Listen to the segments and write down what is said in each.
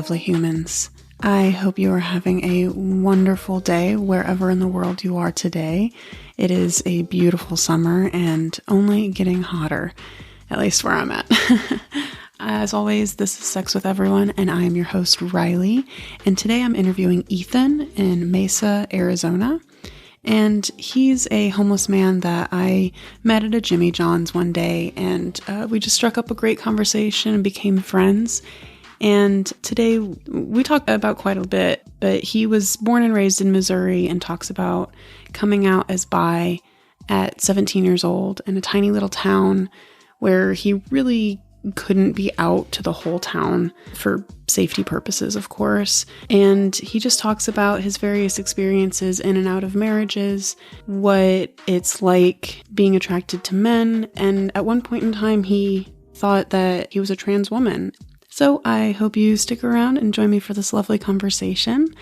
lovely humans. I hope you are having a wonderful day wherever in the world you are today. It is a beautiful summer and only getting hotter, at least where I'm at. As always, this is Sex with Everyone, and I am your host, Riley. And today I'm interviewing Ethan in Mesa, Arizona. And he's a homeless man that I met at a Jimmy John's one day, and we just struck up a great conversation and became friends. And today we talk about quite a bit, but he was born and raised in Missouri and talks about coming out as bi at 17 years old in a tiny little town where he really couldn't be out to the whole town for safety purposes, of course. And he just talks about his various experiences in and out of marriages, what it's like being attracted to men, and at one point in time he thought that he was a trans woman. So I hope you stick around and join me for this lovely conversation.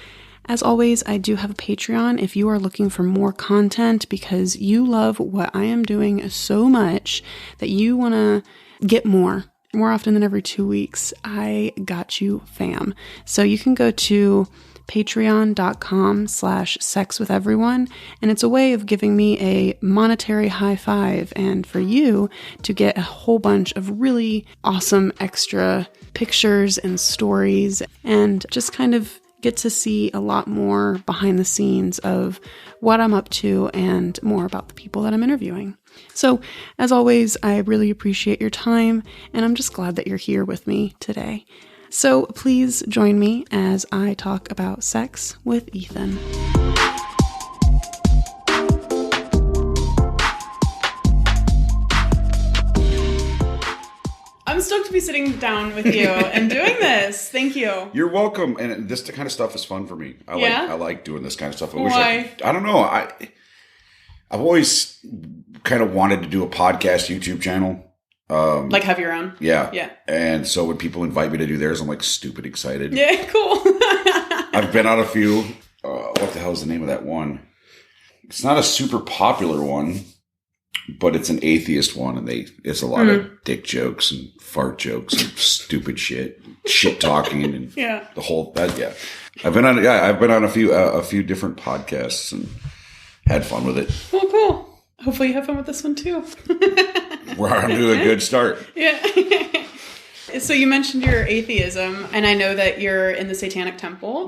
As always, I do have a Patreon if you are looking for more content because you love what I am doing so much that you want to get more often than every 2 weeks. I got you, fam. So you can go to patreon.com/sexwitheveryone, and it's a way of giving me a monetary high five and for you to get a whole bunch of really awesome extra pictures and stories and just kind of get to see a lot more behind the scenes of what I'm up to and more about the people that I'm interviewing. So, as always, I really appreciate your time, and I'm just glad that you're here with me today. So, please join me as I talk about sex with Ethan. I'm stoked to be sitting down with you and doing this. Thank you. You're welcome. And this kind of stuff is fun for me. I like doing this kind of stuff. Why? I don't know. I've always kind of wanted to do a podcast YouTube channel. Like have your own? Yeah. Yeah. And so when people invite me to do theirs, I'm like stupid excited. Yeah, cool. I've been on a few. What the hell is the name of that one? It's not a super popular one, but it's an atheist one, and it's a lot of dick jokes and fart jokes and stupid shit talking, and the whole that. Yeah, I've been on a few different podcasts and had fun with it. Well, cool. Hopefully you have fun with this one too. We're on to a good start. Yeah. So you mentioned your atheism, and I know that you're in the Satanic Temple.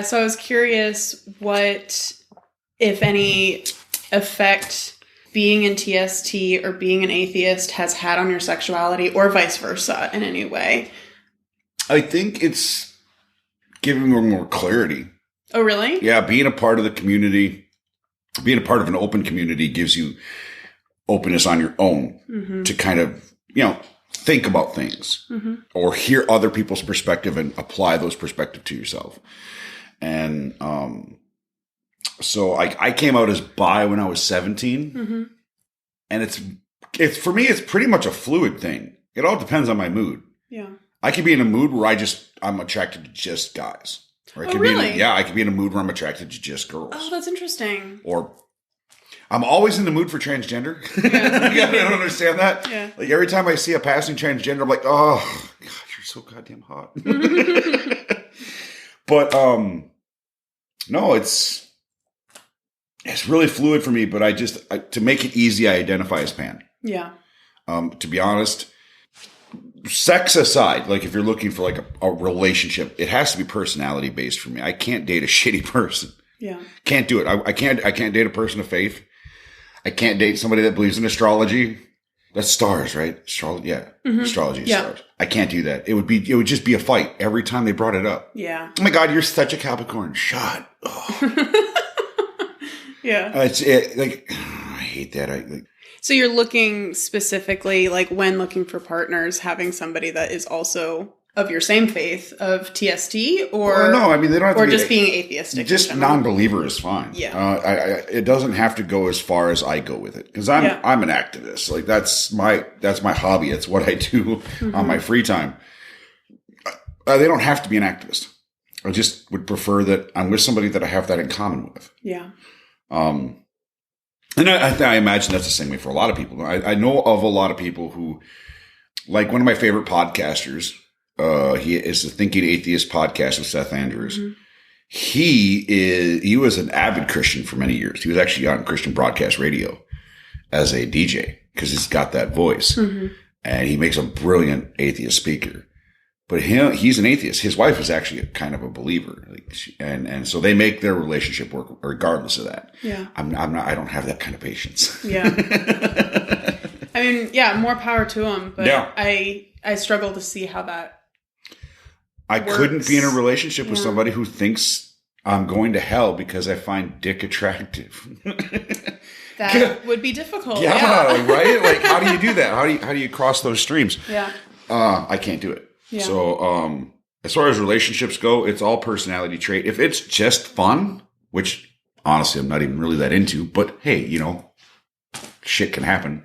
So I was curious what, if any, effect being in TST or being an atheist has had on your sexuality, or vice versa in any way. I think it's giving me more clarity. Oh, really? Yeah, being a part of the community, being a part of an open community gives you openness on your own to kind of, think about things or hear other people's perspective and apply those perspectives to yourself. And so I came out as bi when I was 17, and it's for me, it's pretty much a fluid thing. It all depends on my mood. Yeah. I could be in a mood where I'm attracted to just guys. Or I could really? I could be in a mood where I'm attracted to just girls. Oh, that's interesting. Or I'm always in the mood for transgender. I don't understand that. Yeah. Like every time I see a passing transgender, I'm like, oh, God, you're so goddamn hot. But no, it's really fluid for me. But to make it easy, I identify as pan. Yeah. To be honest, sex aside, like if you're looking for like a relationship, it has to be personality based for me. I can't date a shitty person. Yeah. Can't do it. I can't date a person of faith. I can't date somebody that believes in astrology. That's stars, right? Astrology, yeah. Astrology is stars. I can't do that. It would just be a fight every time they brought it up. Yeah. Oh my God, you're such a Capricorn. Shut up. Yeah. I hate that. So you're looking specifically, like when looking for partners, having somebody that is also of your same faith of TST, or no? I mean, they don't have to or be just being atheistic. Just non-believer is fine. Yeah, it doesn't have to go as far as I go with it because I'm an activist. Like that's my hobby. It's what I do on my free time. They don't have to be an activist. I just would prefer that I'm with somebody that I have that in common with. Yeah. And I imagine that's the same way for a lot of people. I know of a lot of people who, like one of my favorite podcasters, He is the Thinking Atheist podcast with Seth Andrews. Mm-hmm. He was an avid Christian for many years. He was actually on Christian broadcast radio as a DJ because he's got that voice. Mm-hmm. And he makes a brilliant atheist speaker. But he's an atheist. His wife is actually a kind of a believer. And so they make their relationship work regardless of that. Yeah. I don't have that kind of patience. Yeah. I mean, yeah, more power to him. But yeah. I struggle to see how that works. Couldn't be in a relationship with somebody who thinks I'm going to hell because I find dick attractive. That would be difficult. Yeah, right? Like, how do you do that? How do you cross those streams? Yeah. I can't do it. Yeah. So, as far as relationships go, it's all personality trait. If it's just fun, which honestly I'm not even really that into, but hey, shit can happen.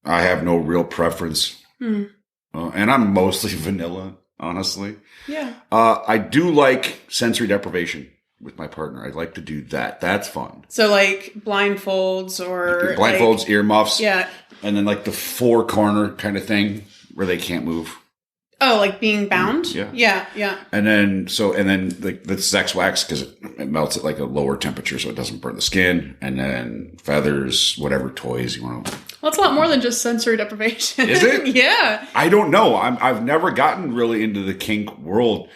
I have no real preference. And I'm mostly vanilla, honestly. Yeah. I do like sensory deprivation with my partner. I'd like to do that. That's fun. So like blindfolds or earmuffs. Yeah. And then like the 4-corner kind of thing where they can't move. Oh, like being bound? Yeah. Yeah, yeah. And then the sex wax, because it melts at like a lower temperature so it doesn't burn the skin. And then feathers, whatever toys you want to. Well, it's a lot more than just sensory deprivation. Is it? Yeah. I don't know. I've never gotten really into the kink world.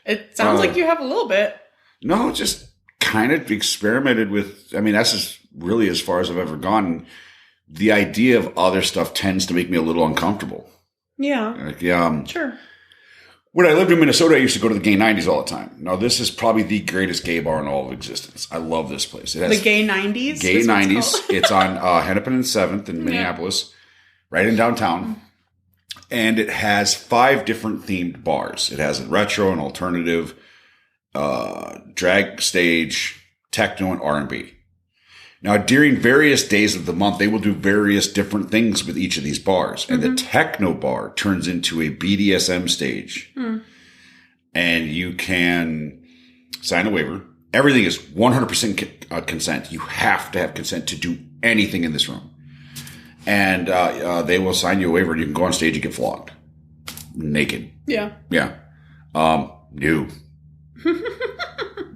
It sounds like you have a little bit. No, just kind of experimented with. I mean, that's just really as far as I've ever gone. The idea of other stuff tends to make me a little uncomfortable. Yeah. Sure. When I lived in Minnesota, I used to go to the Gay 90s all the time. Now, this is probably the greatest gay bar in all of existence. I love this place. It has the Gay 90s? Gay 90s. It's on Hennepin and 7th in Minneapolis, right in downtown. And it has 5 different themed bars. It has a retro, an alternative, drag stage, techno, and R&B. Now, during various days of the month, they will do various different things with each of these bars. And the techno bar turns into a BDSM stage. And you can sign a waiver. Everything is 100% consent. You have to have consent to do anything in this room. And they will sign you a waiver and you can go on stage and get flogged. Naked. Yeah. Yeah. No.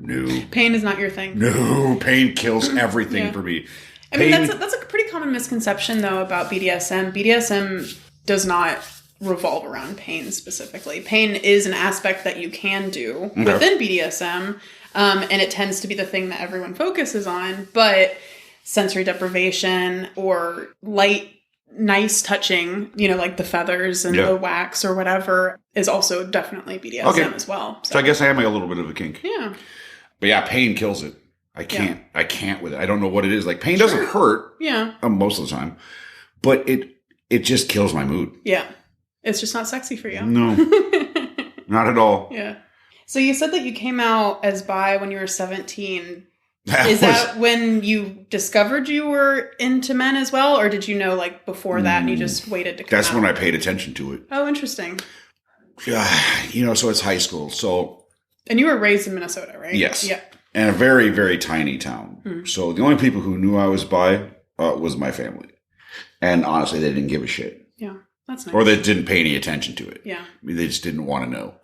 No. Pain is not your thing. No, pain kills everything for me. I mean, that's a pretty common misconception, though, about BDSM. BDSM does not revolve around pain specifically. Pain is an aspect that you can do within BDSM, and it tends to be the thing that everyone focuses on. But sensory deprivation or light, nice touching, like the feathers and the wax or whatever, is also definitely BDSM as well. So I guess I am a little bit of a kink. Yeah. But yeah, pain kills it. I can't with it. I don't know what it is. Like pain doesn't hurt. Yeah. Most of the time. But it just kills my mood. Yeah. It's just not sexy for you. No. Not at all. Yeah. So you said that you came out as bi when you were 17. Is that when you discovered you were into men as well? Or did you know like before that and you just waited to come out? That's when I paid attention to it. Oh, interesting. Yeah. So it's high school. So. And you were raised in Minnesota, right? Yes. Yeah. And a very, very tiny town. So the only people who knew I was bi was my family. And honestly, they didn't give a shit. Yeah. That's nice. Or they didn't pay any attention to it. Yeah. I mean, they just didn't want to know.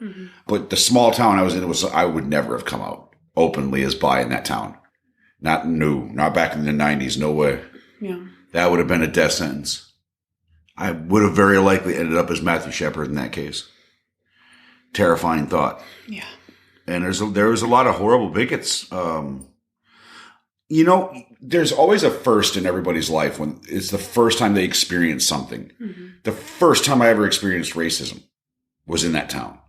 But the small town I was in, I would never have come out openly as bi in that town. Not back in the 90s. No way. Yeah. That would have been a death sentence. I would have very likely ended up as Matthew Shepard in that case. Terrifying thought. Yeah. And there was a lot of horrible bigots. There's always a first in everybody's life when it's the first time they experience something. The first time I ever experienced racism was in that town.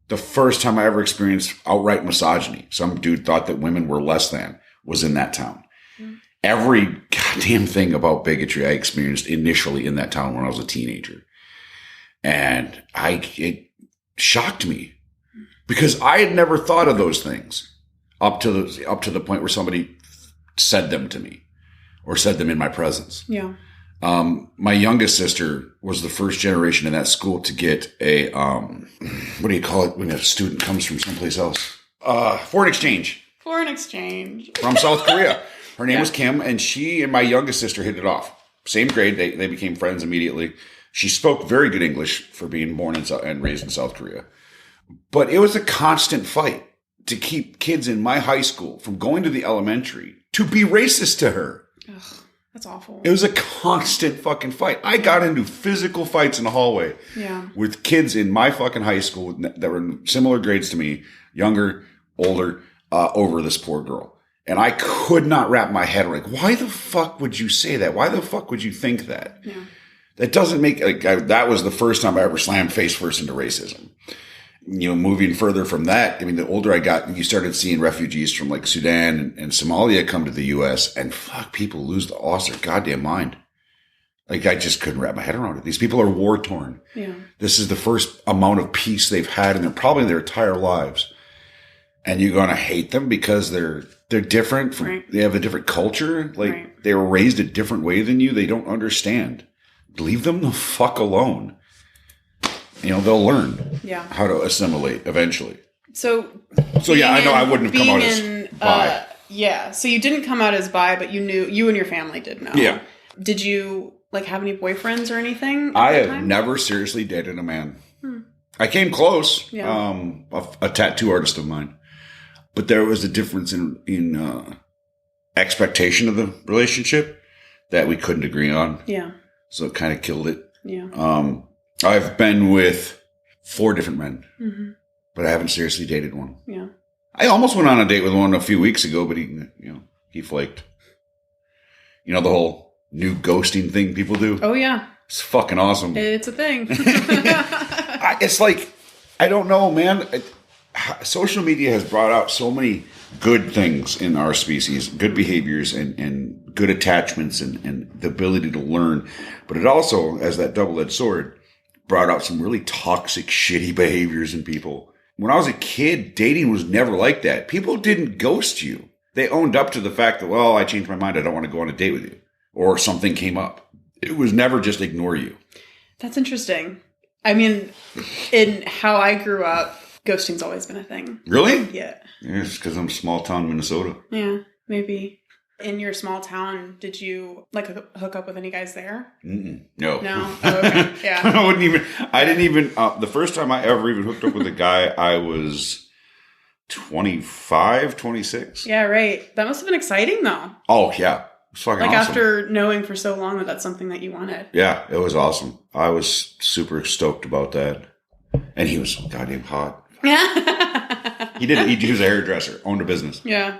The first time I ever experienced outright misogyny, some dude thought that women were less than, was in that town. Every goddamn thing about bigotry I experienced initially in that town when I was a teenager. And it shocked me. Because I had never thought of those things up to the point where somebody said them to me or said them in my presence. Yeah. My youngest sister was the first generation in that school to get a, what do you call it when a student comes from someplace else? Foreign exchange. Foreign exchange. From South Korea. Her name was Kim, and she and my youngest sister hit it off. Same grade. They became friends immediately. She spoke very good English for being born and raised in South Korea. But it was a constant fight to keep kids in my high school from going to the elementary to be racist to her. Ugh, that's awful. It was a constant fucking fight. I got into physical fights in the hallway with kids in my fucking high school that were in similar grades to me, younger, older, over this poor girl. And I could not wrap my head around, why the fuck would you say that? Why the fuck would you think that? Yeah. That doesn't make, that was the first time I ever slammed face first into racism. Moving further from that, I mean, the older I got, you started seeing refugees from like Sudan and Somalia come to the U.S. and fuck, people lost their goddamn mind. Like, I just couldn't wrap my head around it. These people are war torn. Yeah. This is the first amount of peace they've had in their entire lives. And you're going to hate them because they're different. They have a different culture. Like, they were raised a different way than you. They don't understand. Leave them the fuck alone. They'll learn how to assimilate eventually. So yeah, I know I wouldn't have come out as bi. So you didn't come out as bi, but you and your family did know. Yeah. Did you have any boyfriends or anything? I have never seriously dated a man. I came close. Yeah. A tattoo artist of mine, but there was a difference in expectation of the relationship that we couldn't agree on. Yeah. So it kind of killed it. Yeah. I've been with 4 different men, but I haven't seriously dated one. Yeah. I almost went on a date with one a few weeks ago, but he flaked. The whole new ghosting thing people do. Oh yeah. It's fucking awesome. It's a thing. It's like, I don't know, man. Social media has brought out so many good things in our species, good behaviors and good attachments and the ability to learn. But it also, as that double-edged sword, brought out some really toxic, shitty behaviors in people. When I was a kid, dating was never like that. People didn't ghost you. They owned up to the fact that, well, I changed my mind. I don't want to go on a date with you. Or something came up. It was never just ignore you. That's interesting. I mean, in how I grew up, ghosting's always been a thing. Really? Yeah. Yeah, it's because I'm small town Minnesota. Yeah, maybe. In your small town, did you hook up with any guys there? No. No? Oh, okay. Yeah. I didn't even, the first time I ever even hooked up with a guy, I was 25, 26. Yeah, right. That must have been exciting though. Oh, yeah. It was fucking awesome. After knowing for so long that that's something that you wanted. Yeah, it was awesome. I was super stoked about that. And he was goddamn hot. He was a hairdresser, owned a business. Yeah.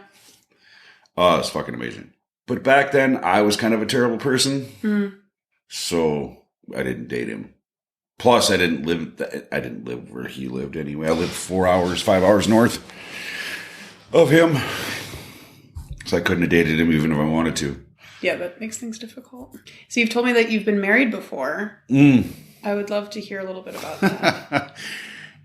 Oh, it's fucking amazing. But back then, I was kind of a terrible person. So I didn't date him. Plus, I didn't live where he lived anyway. I lived 5 hours north of him. So I couldn't have dated him even if I wanted to. Yeah, that makes things difficult. So you've told me that you've been married before. I would love to hear a little bit about that.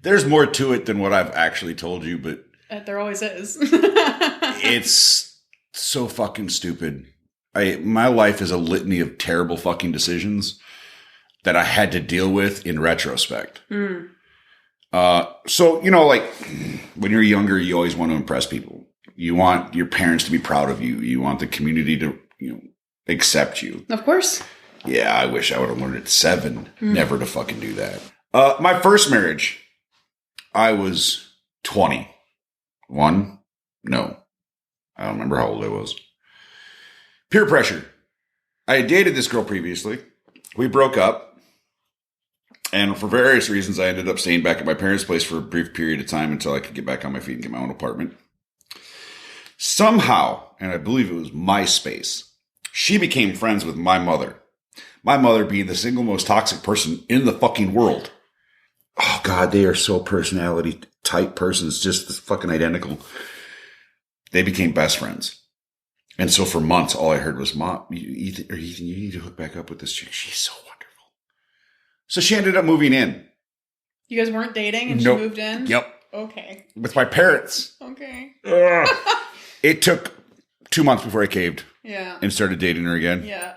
There's more to it than what I've actually told you, but... there always is. It's so fucking stupid. My life is a litany of terrible fucking decisions that I had to deal with in retrospect. So, when you're younger, you always want to impress people. You want your parents to be proud of you. You want the community to, accept you. Of course. Yeah, I wish I would have learned at 7 never to fucking do that. My first marriage, I was 21. No. I don't remember how old I was. Peer pressure. I had dated this girl previously. We broke up. And for various reasons, I ended up staying back at my parents' place for a brief period of time until I could get back on my feet and get my own apartment. Somehow, and I believe it was MySpace, she became friends with my mother. My mother being the single most toxic person in the fucking world. Oh, God, they are so personality type persons, just fucking identical. They became best friends. And so for months, all I heard was, Mom, Ethan, you need to hook back up with this chick. She's so wonderful. So she ended up moving in. You guys weren't dating and she moved in? Yep. Okay. With my parents. Okay. It took 2 months before I caved. Yeah. And started dating her again. Yeah.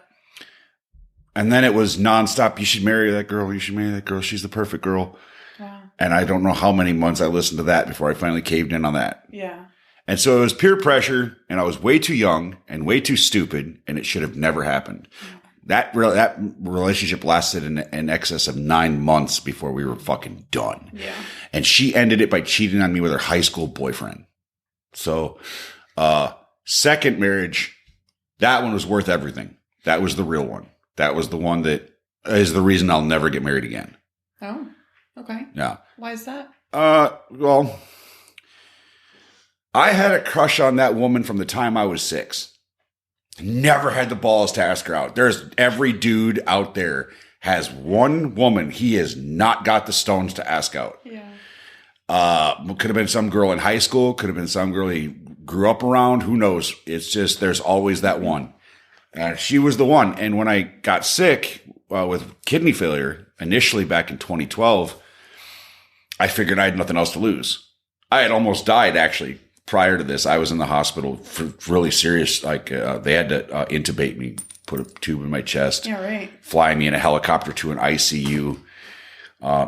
And then it was nonstop. You should marry that girl. You should marry that girl. She's the perfect girl. Wow. And I don't know how many months I listened to that before I finally caved in on that. Yeah. And so it was peer pressure, and I was way too young and way too stupid, and it should have never happened. That relationship lasted in excess of 9 months before we were fucking done. Yeah. And she ended it by cheating on me with her high school boyfriend. So, second marriage, that one was worth everything. That was the real one. That was the one that is the reason I'll never get married again. Oh, okay. Yeah. Why is that? Well, I had a crush on that woman from the time I was 6. Never had the balls to ask her out. There's every dude out there has one woman he has not got the stones to ask out. Yeah. Could have been some girl in high school. Could have been some girl he grew up around. Who knows? It's just, there's always that one. She was the one. And when I got sick with kidney failure, initially back in 2012, I figured I had nothing else to lose. I had almost died, actually. Prior to this, I was in the hospital for really serious, they had to intubate me, put a tube in my chest, fly me in a helicopter to an ICU,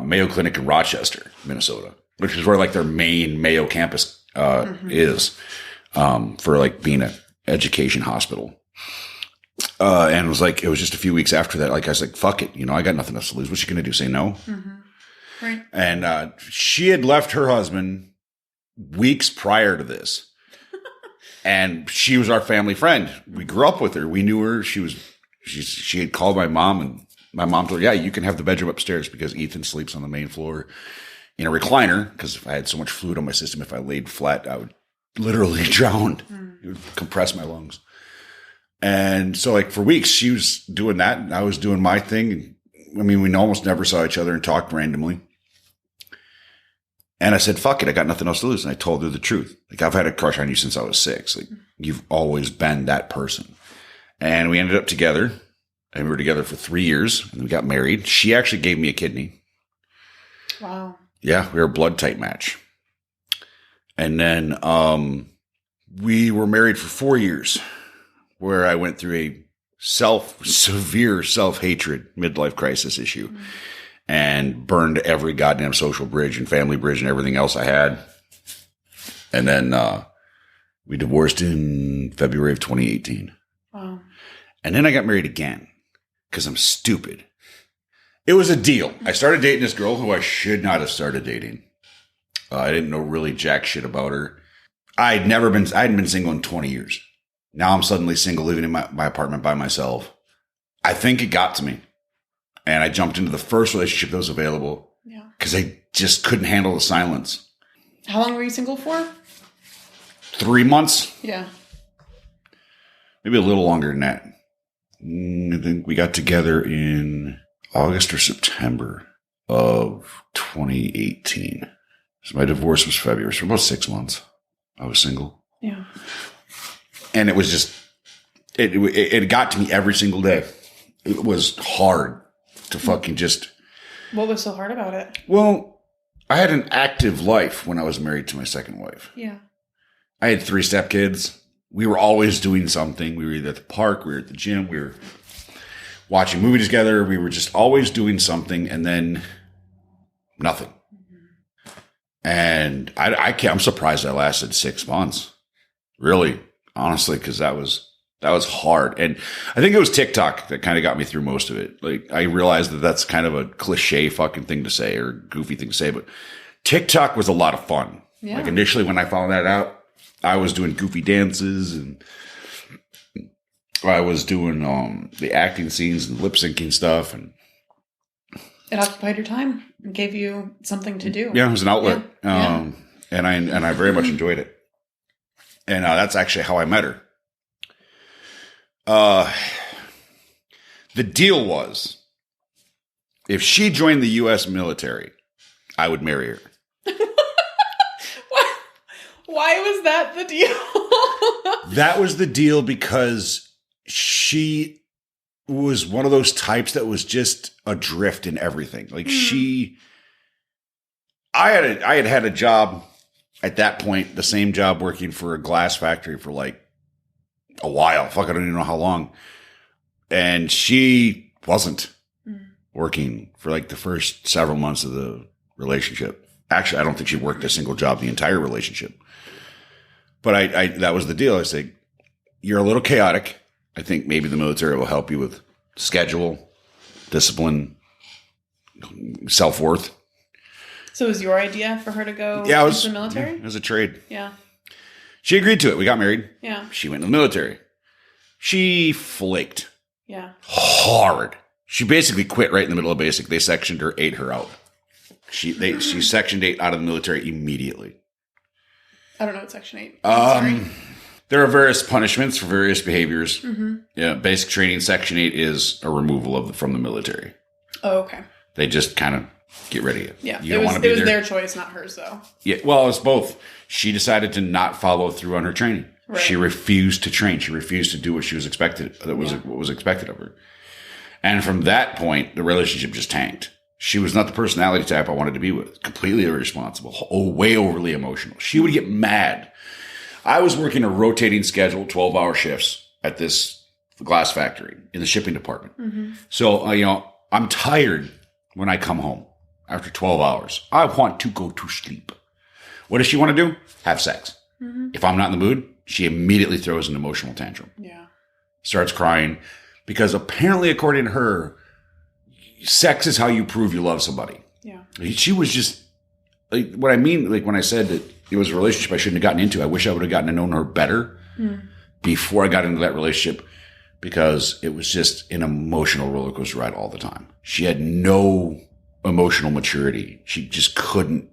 Mayo Clinic in Rochester, Minnesota, which is where like their main Mayo campus is for like being an education hospital. And it was just a few weeks after that, like I was like, fuck it, I got nothing else to lose. What's she gonna do? Say no? Mm-hmm. Right. And she had left her husband weeks prior to this. And she was our family friend. We grew up with her. We knew her. She had called my mom, and my mom told her, yeah, you can have the bedroom upstairs because Ethan sleeps on the main floor in a recliner, because I had so much fluid on my system. If I laid flat, I would literally drown. It would compress my lungs. And so like for weeks she was doing that and I was doing my thing. I mean, we almost never saw each other and talked randomly. And I said, fuck it. I got nothing else to lose. And I told her the truth. Like, I've had a crush on you since I was 6. Like, you've always been that person. And we ended up together. And we were together for 3 years. And we got married. She actually gave me a kidney. Wow. Yeah, we were a blood type match. And then we were married for 4 years, where I went through a severe self-hatred midlife crisis issue. Mm-hmm. And burned every goddamn social bridge and family bridge and everything else I had. And then we divorced in February of 2018. Wow. And then I got married again because I'm stupid. It was a deal. I started dating this girl who I should not have started dating. I didn't know really jack shit about her. I hadn't been single in 20 years. Now I'm suddenly single, living in my apartment by myself. I think it got to me. And I jumped into the first relationship that was available. Yeah. Because I just couldn't handle the silence. How long were you single for? 3 months. Yeah. Maybe a little longer than that. I think we got together in August or September of 2018. So my divorce was February. So for about 6 months, I was single. Yeah. And it was just, it got to me every single day. It was hard. To fucking just. What was so hard about it? Well, I had an active life when I was married to my second wife. Yeah. I had 3 stepkids. We were always doing something. We were either at the park, we were at the gym, we were watching movies together. We were just always doing something, and then nothing. Mm-hmm. And I'm surprised I lasted 6 months. Really, honestly, because that was hard. And I think it was TikTok that kind of got me through most of it. Like, I realized that that's kind of a cliche fucking thing to say or goofy thing to say, but TikTok was a lot of fun. Yeah. Like, initially when I found that out, I was doing goofy dances and I was doing the acting scenes and lip syncing stuff. And it occupied your time and gave you something to do. Yeah, it was an outlet. Yeah. And I very much enjoyed it. And that's actually how I met her. The deal was, if she joined the U.S. military, I would marry her. Why was that the deal? That was the deal because she was one of those types that was just adrift in everything. Like I had a job at that point, the same job working for a glass factory for like a while. Fuck, I don't even know how long. And she wasn't working for like the first several months of the relationship. Actually, I don't think she worked a single job the entire relationship. But I that was the deal. I said, you're a little chaotic. I think maybe the military will help you with schedule, discipline, self-worth. So it was your idea for her to go into the military? Yeah, it was a trade. Yeah. She agreed to it. We got married. Yeah. She went to the military. She flaked. Yeah. Hard. She basically quit right in the middle of basic. They sectioned her, ate her out. She Section 8 out of the military immediately. I don't know what Section 8 is. There are various punishments for various behaviors. Mm-hmm. Yeah, basic training, Section 8 is a removal from the military. Oh, okay. They just kind of get rid of you. Yeah, you don't want to be there. It was their choice, not hers, though. Yeah, well, it's both. She decided to not follow through on her training. Right. She refused to train. She refused to do what she was expected. What was expected of her. And from that point, the relationship just tanked. She was not the personality type I wanted to be with. Completely irresponsible. Way overly emotional. She would get mad. I was working a rotating schedule, 12-hour shifts at this glass factory in the shipping department. Mm-hmm. So, I'm tired when I come home after 12 hours. I want to go to sleep. What does she want to do? Have sex. Mm-hmm. If I'm not in the mood, she immediately throws an emotional tantrum. Yeah. Starts crying because apparently, according to her, sex is how you prove you love somebody. Yeah. She was just, what I mean, when I said that it was a relationship I shouldn't have gotten into, I wish I would have gotten to know her better before I got into that relationship, because it was just an emotional roller coaster ride all the time. She had no emotional maturity. She just couldn't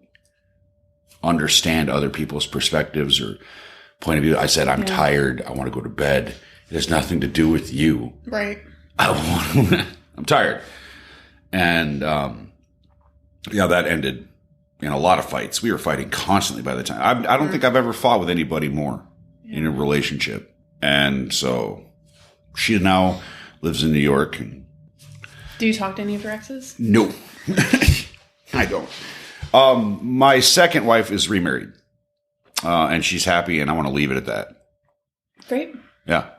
understand other people's perspectives or point of view. I said, I'm tired. I want to go to bed. It has nothing to do with you. Right. I'm tired. And, that ended in a lot of fights. We were fighting constantly by the time. I don't think I've ever fought with anybody more in a relationship. And so she now lives in New York. And do you talk to any of your exes? No, I don't. My second wife is remarried, and she's happy, and I want to leave it at that. Great. Yeah.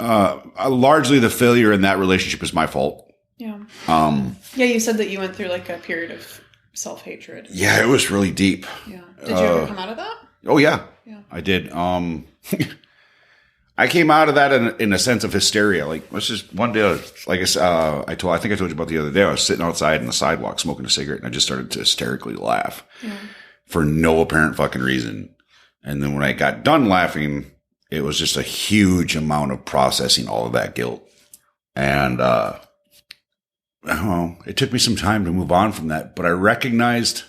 Largely the failure in that relationship is my fault. Yeah. You said that you went through like a period of self-hatred. Yeah, it was really deep. Yeah. Did you ever come out of that? Oh yeah. Yeah. I did. I came out of that in a sense of hysteria. Like, let's just one day, like I think I told you about the other day. I was sitting outside on the sidewalk smoking a cigarette, and I just started to hysterically laugh for no apparent fucking reason. And then when I got done laughing, it was just a huge amount of processing all of that guilt. And it took me some time to move on from that, but I recognized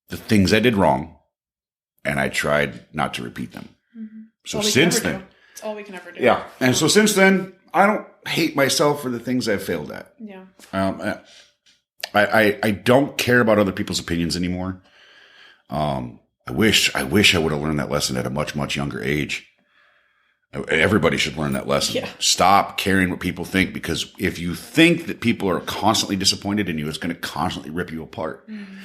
the things I did wrong, and I tried not to repeat them. Mm-hmm. So since then, it's all we can ever do. Yeah. And so since then, I don't hate myself for the things I've failed at. Yeah. I don't care about other people's opinions anymore. I wish I would have learned that lesson at a much, much younger age. Everybody should learn that lesson. Yeah. Stop caring what people think, because if you think that people are constantly disappointed in you, it's going to constantly rip you apart. Mm-hmm.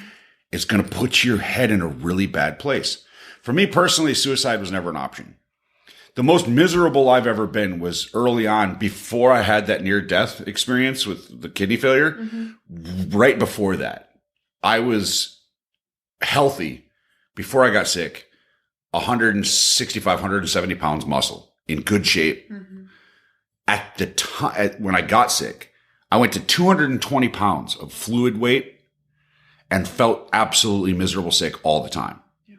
It's going to put your head in a really bad place. For me personally, suicide was never an option. The most miserable I've ever been was early on, before I had that near-death experience with the kidney failure. Mm-hmm. Right before that, I was healthy before I got sick, 165, 170 pounds muscle, in good shape. Mm-hmm. At the time, when I got sick, I went to 220 pounds of fluid weight and felt absolutely miserable sick all the time. Yeah.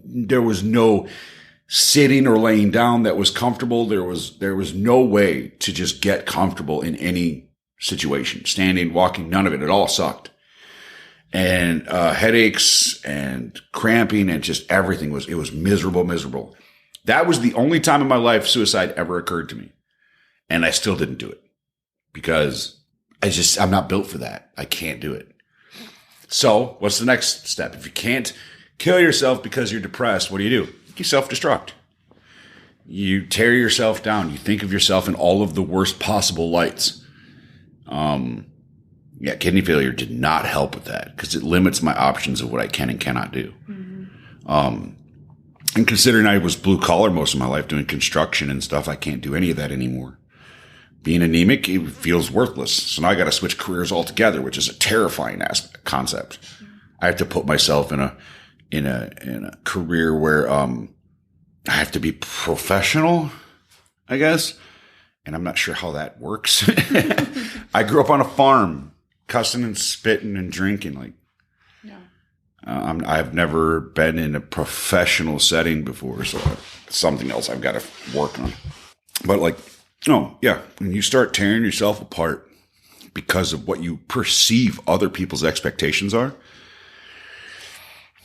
There was no sitting or laying down that was comfortable. There was no way to just get comfortable in any situation. Standing, walking, none of it. It all sucked. And headaches and cramping and just everything it was miserable. That was the only time in my life suicide ever occurred to me. And I still didn't do it because I'm not built for that. I can't do it. So what's the next step? If you can't kill yourself because you're depressed, what do? You self-destruct. You tear yourself down. You think of yourself in all of the worst possible lights. Kidney failure did not help with that because it limits my options of what I can and cannot do. Mm-hmm. And considering I was blue collar most of my life doing construction and stuff, I can't do any of that anymore. Being anemic, it feels worthless. So now I got to switch careers altogether, which is a terrifying concept. I have to put myself in a career where I have to be professional. I guess. And I'm not sure how that works. I grew up on a farm, cussing and spitting and drinking. Like, I've never been in a professional setting before, so it's something else I've got to work on. But like, when you start tearing yourself apart because of what you perceive other people's expectations are.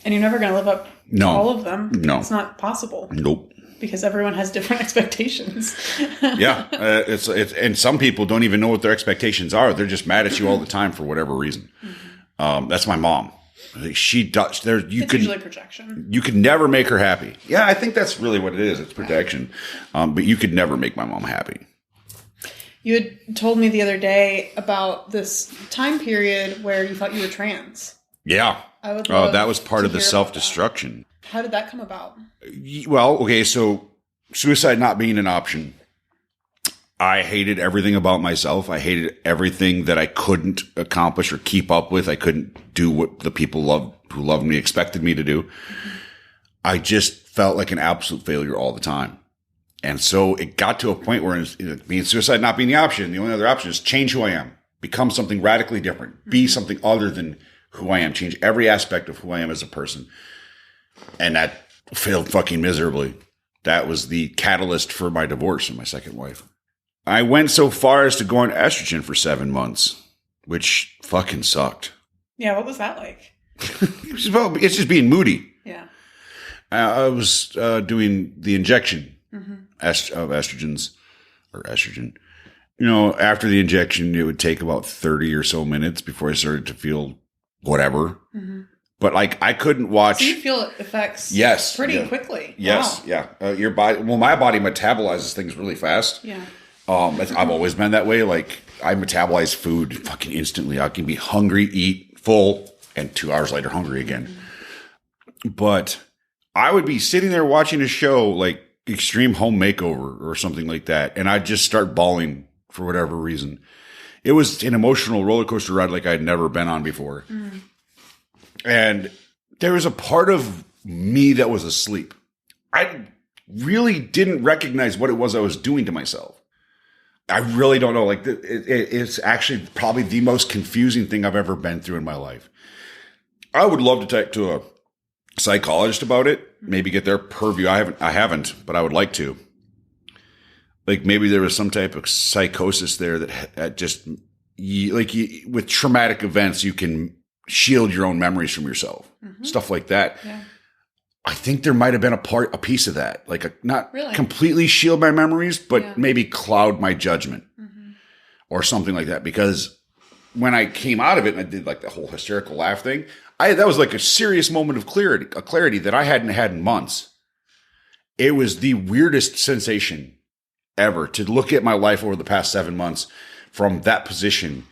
And you're never going to live up to all of them. No. It's not possible. Nope. Because everyone has different expectations. It's and some people don't even know what their expectations are. They're just mad at you all the time for whatever reason. Mm-hmm. That's my mom. She does. It's usually projection. You could never make her happy. Yeah, I think that's really what it is. It's projection. But you could never make my mom happy. You had told me the other day about this time period where you thought you were trans. Yeah. That was part of the self-destruction. How did that come about? Well, okay, so suicide not being an option. I hated everything about myself. I hated everything that I couldn't accomplish or keep up with. I couldn't do what the people who loved me expected me to do. Mm-hmm. I just felt like an absolute failure all the time. And so it got to a point where being suicide not being the option, the only other option is change who I am, become something radically different, mm-hmm. be something other than who I am, change every aspect of who I am as a person. And that failed fucking miserably. That was the catalyst for my divorce from my second wife. I went so far as to go on estrogen for 7 months, which fucking sucked. Yeah, what was that like? It's just being moody. Yeah. I was doing the injection of estrogen. After the injection, it would take about 30 or so minutes before I started to feel whatever. Mm-hmm. But like I couldn't watch. So you feel effects pretty quickly. Yes, wow. Yeah. Your body. Well, my body metabolizes things really fast. Yeah. I've always been that way. Like I metabolize food fucking instantly. I can be hungry, eat full, and 2 hours later hungry again. Mm-hmm. But I would be sitting there watching a show like Extreme Home Makeover or something like that, and I'd just start bawling for whatever reason. It was an emotional roller coaster ride like I'd never been on before. Mm. And there was a part of me that was asleep. I really didn't recognize what it was I was doing to myself. I really don't know. Like it's actually probably the most confusing thing I've ever been through in my life. I would love to talk to a psychologist about it. Maybe get their purview. I haven't, but I would like to. Like maybe there was some type of psychosis there that just with traumatic events, you can shield your own memories from yourself, stuff like that. Yeah. I think there might have been a piece of that, like not really completely shield my memories, but maybe cloud my judgment or something like that. Because when I came out of it and I did like the whole hysterical laugh thing, that was like a serious moment of clarity that I hadn't had in months. It was the weirdest sensation ever to look at my life over the past 7 months from that position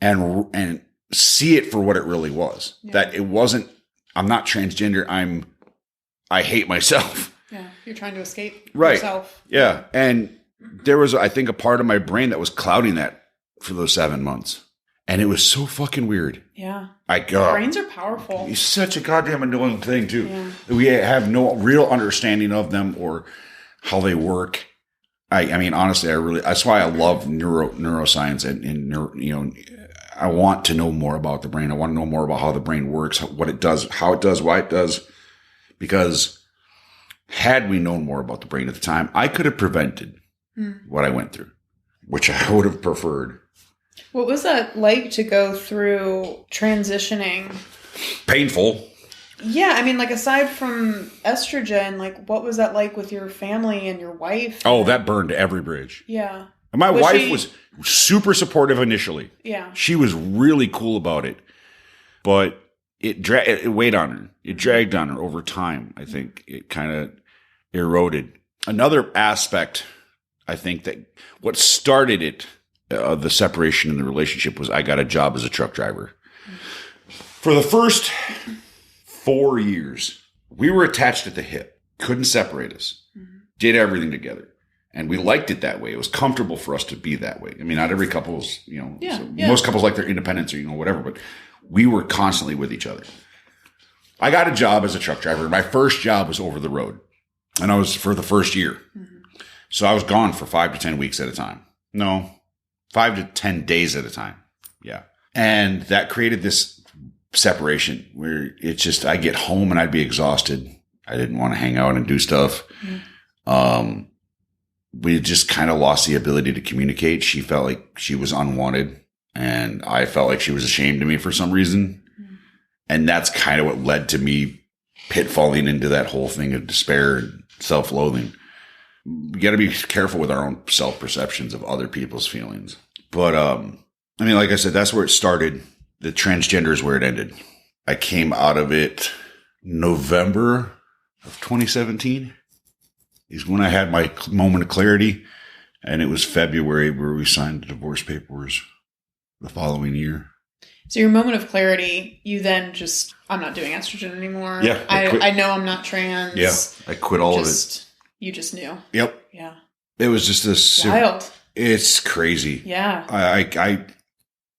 and see it for what it really was. Yeah. That it wasn't, I'm not transgender. I hate myself. Yeah. You're trying to escape yourself. Yeah. And there was, I think, a part of my brain that was clouding that for those 7 months. And it was so fucking weird. Yeah. Brains are powerful. It's such a goddamn annoying thing too. Yeah. We have no real understanding of them or how they work. I mean, honestly, that's why I love neuroscience and I want to know more about the brain. I want to know more about how the brain works, what it does, how it does, why it does. Because had we known more about the brain at the time, I could have prevented what I went through, which I would have preferred. What was that like to go through transitioning? Painful. Yeah, I mean, like aside from estrogen, like what was that like with your family and your wife? Oh, that burned every bridge. Yeah. And my wife was super supportive initially. Yeah. She was really cool about it. But it weighed on her. It dragged on her over time. I think it kind of eroded. Another aspect, I think, that what started it, the separation in the relationship was I got a job as a truck driver. For the first 4 years, we were attached at the hip. Couldn't separate us. Did everything together. And we liked it that way. It was comfortable for us to be that way. I mean, not every couple's, most couples like their independence or, whatever, but we were constantly with each other. I got a job as a truck driver. My first job was over the road. And I was for the first year. So I was gone for 5 to 10 weeks at a time. No, 5 to 10 days at a time. Yeah. And that created this separation where it's just, I get home and I'd be exhausted. I didn't want to hang out and do stuff. Mm. We just kind of lost the ability to communicate. She felt like she was unwanted and I felt like she was ashamed of me for some reason. Mm. And that's kind of what led to me pitfalling into that whole thing of despair and self-loathing. We got to be careful with our own self-perceptions of other people's feelings. But, I mean, like I said, that's where it started. The transgender is where it ended. I came out of it November of 2017 is when I had my moment of clarity. And it was February where we signed the divorce papers the following year. So your moment of clarity, you then just, I'm not doing estrogen anymore. Yeah. I know I'm not trans. Yeah. I quit all of it. You just knew. Yep. Yeah. It was just this wild. It's crazy. Yeah. I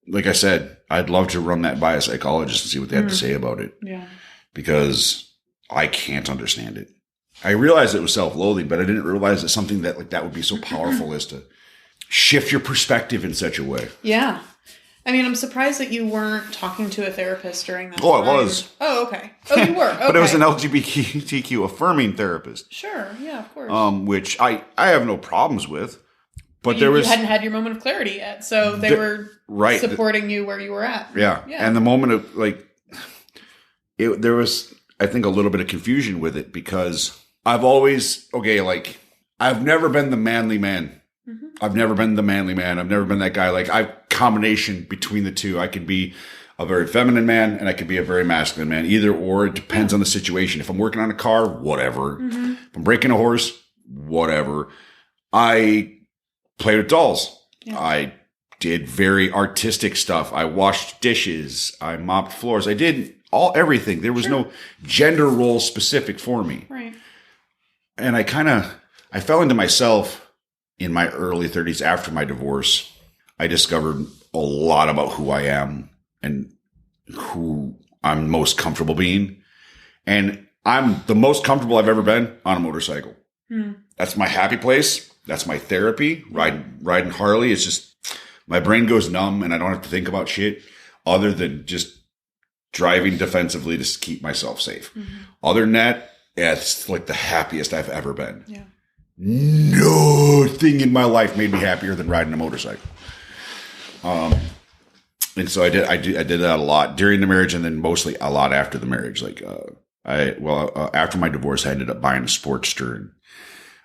like I said, I'd love to run that by a psychologist and see what they have to say about it. Yeah. Because I can't understand it. I realized it was self-loathing, but I didn't realize that something that like that would be so powerful as to shift your perspective in such a way. Yeah. I mean, I'm surprised that you weren't talking to a therapist during that time. I was. Oh, okay. Oh, you were. Okay. But it was an LGBTQ affirming therapist. Sure. Yeah, of course. Which I have no problems with. But you hadn't had your moment of clarity yet, so they were supporting you where you were at. Yeah. And the moment of like, there was, I think, a little bit of confusion with it because I've always, I've never been the manly man. Mm-hmm. I've never been the manly man. I've never been that guy. Like combination between the two. I could be a very feminine man and I could be a very masculine man. Either or, it depends on the situation. If I'm working on a car, whatever. Mm-hmm. If I'm breaking a horse, whatever. I played with dolls. Yeah. I did very artistic stuff. I washed dishes. I mopped floors. I did everything. There was no gender role specific for me. Right. And I fell into myself in my early 30s after my divorce. I discovered a lot about who I am and who I'm most comfortable being. And I'm the most comfortable I've ever been on a motorcycle. Hmm. That's my happy place. That's my therapy. Riding Harley. It's just, my brain goes numb and I don't have to think about shit other than just driving defensively to keep myself safe. Mm-hmm. Other than that, it's like the happiest I've ever been. Yeah. No thing in my life made me happier than riding a motorcycle. And so I did that a lot during the marriage and then mostly a lot after the marriage. After my divorce, I ended up buying a Sportster and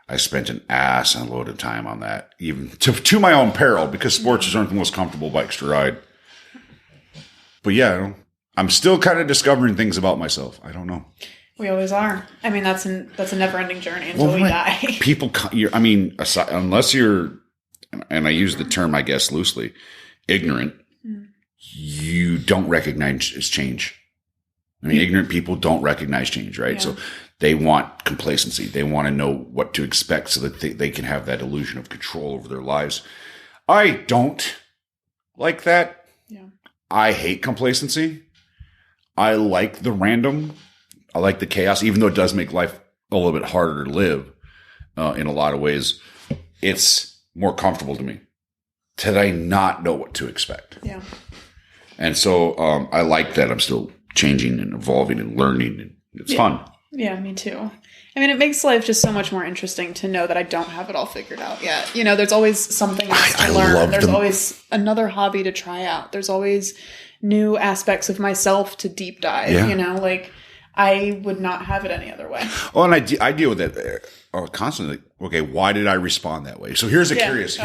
I spent an ass and a load of time on that, even to my own peril, because Sportsters aren't the most comfortable bikes to ride. But yeah, I'm still kind of discovering things about myself. I don't know. We always are. I mean, that's a never-ending journey until we die. People, unless you're, and I use the term, I guess, loosely, ignorant, you don't recognize change. I mean, ignorant people don't recognize change, right? Yeah. So they want complacency. They want to know what to expect so that they can have that illusion of control over their lives. I don't like that. Yeah. I hate complacency. I like the random. I like the chaos, even though it does make life a little bit harder to live in a lot of ways. It's more comfortable to me. Did I not know what to expect? Yeah. And so I like that I'm still changing and evolving and learning. And it's fun. Yeah, me too. I mean, it makes life just so much more interesting to know that I don't have it all figured out yet. You know, there's always something else to learn. There's always another hobby to try out. There's always new aspects of myself to deep dive, you know, like I would not have it any other way. Oh, and I deal with that constantly. Okay, why did I respond that way? So here's a curious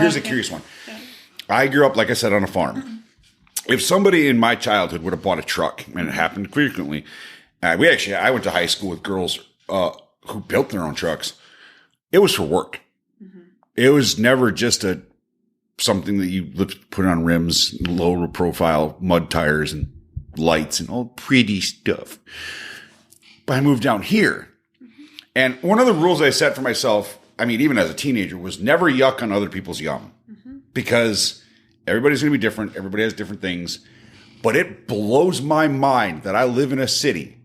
one. Yeah. I grew up, like I said, on a farm. Mm-hmm. If somebody in my childhood would have bought a truck, and it happened frequently, I went to high school with girls who built their own trucks. It was for work. Mm-hmm. It was never just something that you put on rims, low profile, mud tires, and lights, and all pretty stuff. But I moved down here. Mm-hmm. And one of the rules I set for myself, I mean, even as a teenager, was never yuck on other people's yum. Mm-hmm. Because everybody's going to be different. Everybody has different things. But it blows my mind that I live in a city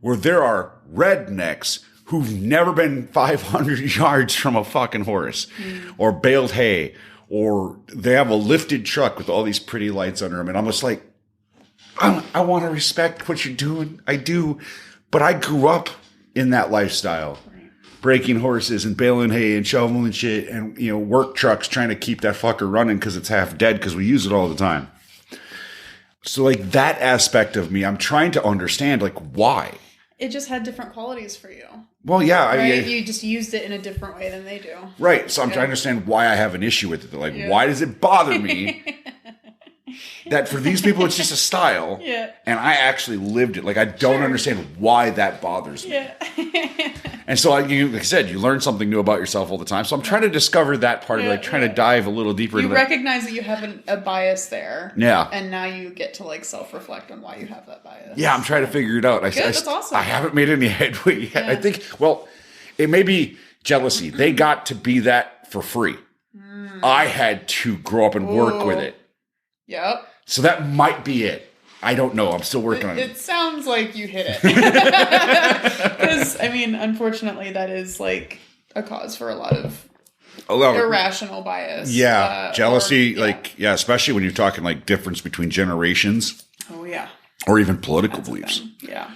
where there are rednecks who've never been 500 yards from a fucking horse or baled hay, or they have a lifted truck with all these pretty lights under them. And I'm just like, I want to respect what you're doing. I do. But I grew up in that lifestyle, breaking horses and baling hay and shoveling shit and, work trucks trying to keep that fucker running because it's half dead because we use it all the time. So like that aspect of me, I'm trying to understand like why. It just had different qualities for you. Well, yeah. Right? You just used it in a different way than they do. Right. So I'm trying to understand why I have an issue with it. Like, why does it bother me that for these people it's just a style and I actually lived it? Like, I don't understand why that bothers me. Yeah. And so, like I said, you learn something new about yourself all the time. So I'm trying to discover that part of like trying to dive a little deeper into it. You recognize that you have a bias there. Yeah. And now you get to like self-reflect on why you have that bias. Yeah, I'm trying to figure it out. That's awesome. I haven't made any headway yet. Yeah. I think, well, it may be jealousy. They got to be that for free. I had to grow up and work with it. Yep. So that might be it. I don't know. I'm still working on it. It sounds like you hit it. Because, I mean, unfortunately, that is like a cause for a lot of irrational bias. Yeah. Jealousy, especially when you're talking like difference between generations. Oh, yeah. Or even political beliefs. Yeah.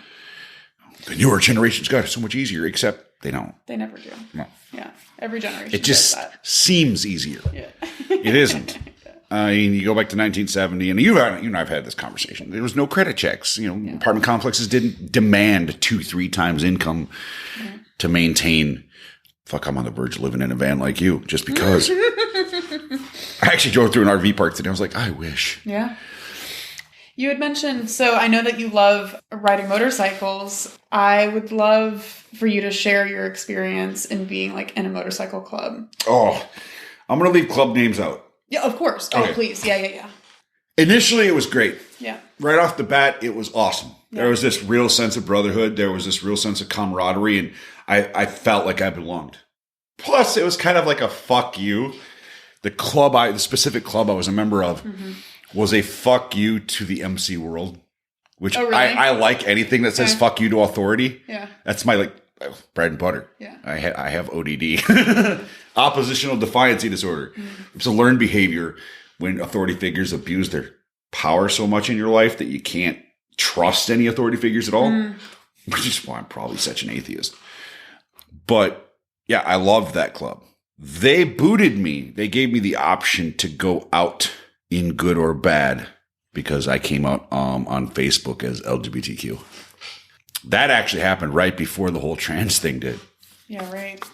The newer generations got it so much easier, except they don't. They never do. No. Yeah. Every generation it just does that. Seems easier. Yeah. It isn't. I mean, you go back to 1970, and you and I've had this conversation. There was no credit checks. Apartment complexes didn't demand 2-3 times income to maintain. Fuck, I'm on the verge of living in a van like you, just because. I actually drove through an RV park today. I was like, I wish. Yeah. You had mentioned, so I know that you love riding motorcycles. I would love for you to share your experience in being like in a motorcycle club. Oh, I'm going to leave club names out. Yeah, of course. Okay. Oh, please. Yeah. Initially, it was great. Yeah. Right off the bat, it was awesome. Yeah. There was this real sense of brotherhood. There was this real sense of camaraderie, and I felt like I belonged. Plus, it was kind of like a fuck you. The specific club I was a member of was a fuck you to the MC world, which I like anything that says fuck you to authority. Yeah. That's my like bread and butter. Yeah. I have ODD. Oppositional defiance disorder. It's a learned behavior when authority figures abuse their power so much in your life that you can't trust any authority figures at all, which is why I'm probably such an atheist. But yeah, I loved that club. They booted me. They gave me the option to go out in good or bad because I came out on Facebook as LGBTQ. That actually happened right before the whole trans thing did. Yeah, right.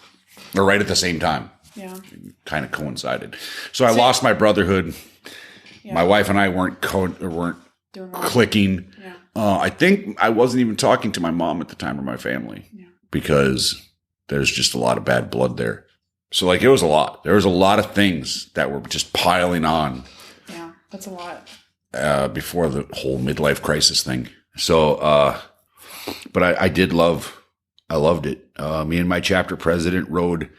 Or right at the same time. Yeah. Kind of coincided. So I lost my brotherhood. Yeah. My wife and I weren't clicking. Yeah. I think I wasn't even talking to my mom at the time or my family because there's just a lot of bad blood there. So like it was a lot. There was a lot of things that were just piling on. Yeah, that's a lot. Before the whole midlife crisis thing. So, but I loved it. Me and my chapter president rode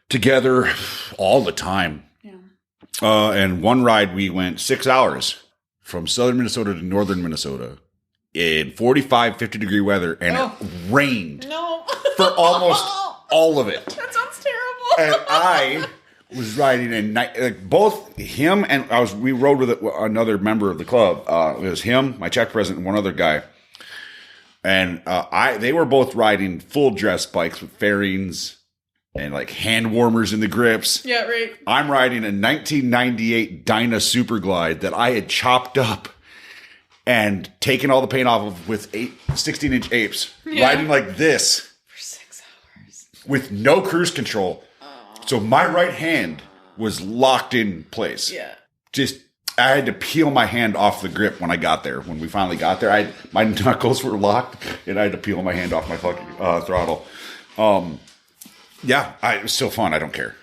together all the time. Yeah. And one ride we went 6 hours from southern Minnesota to northern Minnesota in 45, 50 degree weather, and it rained for almost all of it. That sounds terrible. And I was riding at night, like both him and we rode with another member of the club. It was him, my chapter president, and one other guy. And they were both riding full dress bikes with fairings and like hand warmers in the grips. Yeah, right. I'm riding a 1998 Dyna Super Glide that I had chopped up and taken all the paint off of with 16-inch apes. Yeah. Riding like this. For 6 hours. With no cruise control. Oh. So my right hand was locked in place. Yeah. I had to peel my hand off the grip when I got there. When we finally got there, my knuckles were locked, and I had to peel my hand off my fucking throttle. It was still fun. I don't care.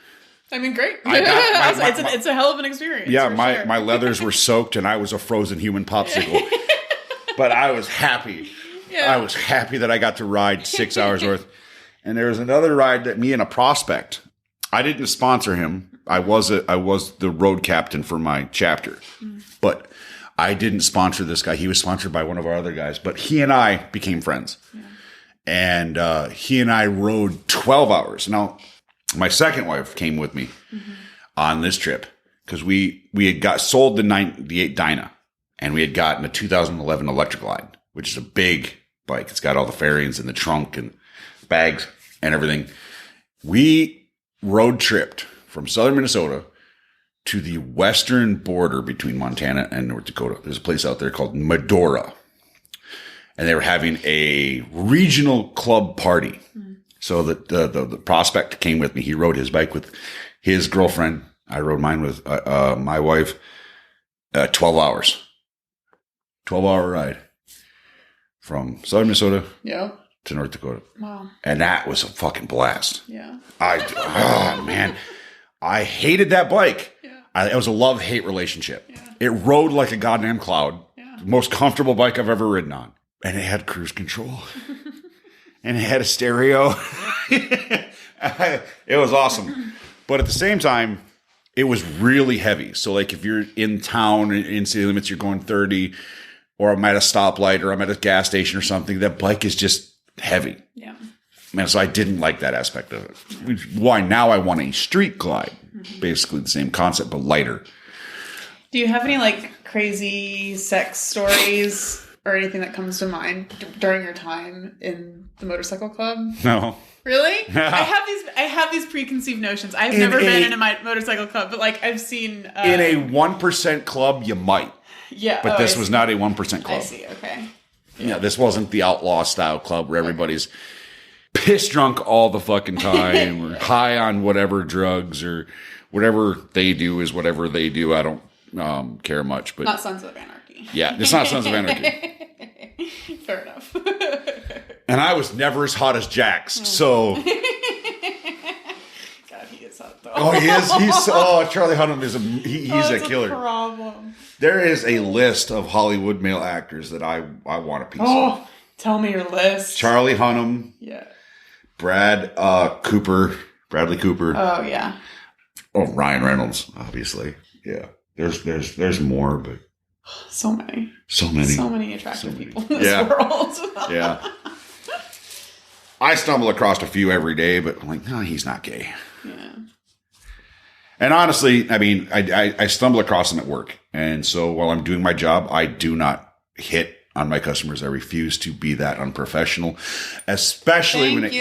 I mean, great. It's a hell of an experience. Yeah, my leathers were soaked, and I was a frozen human popsicle. But I was happy. Yeah. I was happy that I got to ride 6 hours worth. And there was another ride that me and a prospect. I didn't sponsor him. I was the road captain for my chapter, but I didn't sponsor this guy. He was sponsored by one of our other guys, but he and I became friends. Yeah. And he and I rode 12 hours. Now, my second wife came with me on this trip because we had got sold the 98 Dyna, and we had gotten a 2011 Electric Line, which is a big bike. It's got all the fairings in the trunk and bags and everything. We road tripped from southern Minnesota to the western border between Montana and North Dakota. There's a place out there called Medora. And they were having a regional club party. So the prospect came with me. He rode his bike with his girlfriend. I rode mine with my wife. 12 hours. 12-hour ride from southern Minnesota to North Dakota. Wow. And that was a fucking blast. Yeah. Man. I hated that bike. Yeah. It was a love-hate relationship. Yeah. It rode like a goddamn cloud. Yeah. The most comfortable bike I've ever ridden on. And it had cruise control. And it had a stereo. It was awesome. But at the same time, it was really heavy. So like if you're in town, in city limits, you're going 30, or I'm at a stoplight, or I'm at a gas station or something, that bike is just heavy. Yeah. Man, so I didn't like that aspect of it. Which is why now I want a street glide. Basically the same concept, but lighter. Do you have any like crazy sex stories or anything that comes to mind during your time in the motorcycle club? No. Really? I have these preconceived notions. I've never been in a motorcycle club, but like I've seen in a 1% club, you might. Yeah. But this was not a 1% club. I see. Okay. Yeah, this wasn't the outlaw style club where everybody's piss drunk all the fucking time or high on whatever drugs or whatever they do is whatever they do. I don't care much, but not Sons of Anarchy. Yeah, it's not Sons of Anarchy. Fair enough. And I was never as hot as Jax, so. God, he is hot though. Oh, he is. Charlie Hunnam is he's a killer. Problem. There is a list of Hollywood male actors that I want a piece of. Tell me your list. Charlie Hunnam. Yeah. Bradley Cooper. Oh yeah. Oh, Ryan Reynolds, obviously. Yeah. There's more, but so many attractive people in this world. Yeah. I stumble across a few every day, but I'm like, no, he's not gay. Yeah. And honestly, I mean, I stumble across them at work. And so while I'm doing my job, I do not hit on my customers. I refuse to be that unprofessional, especially when it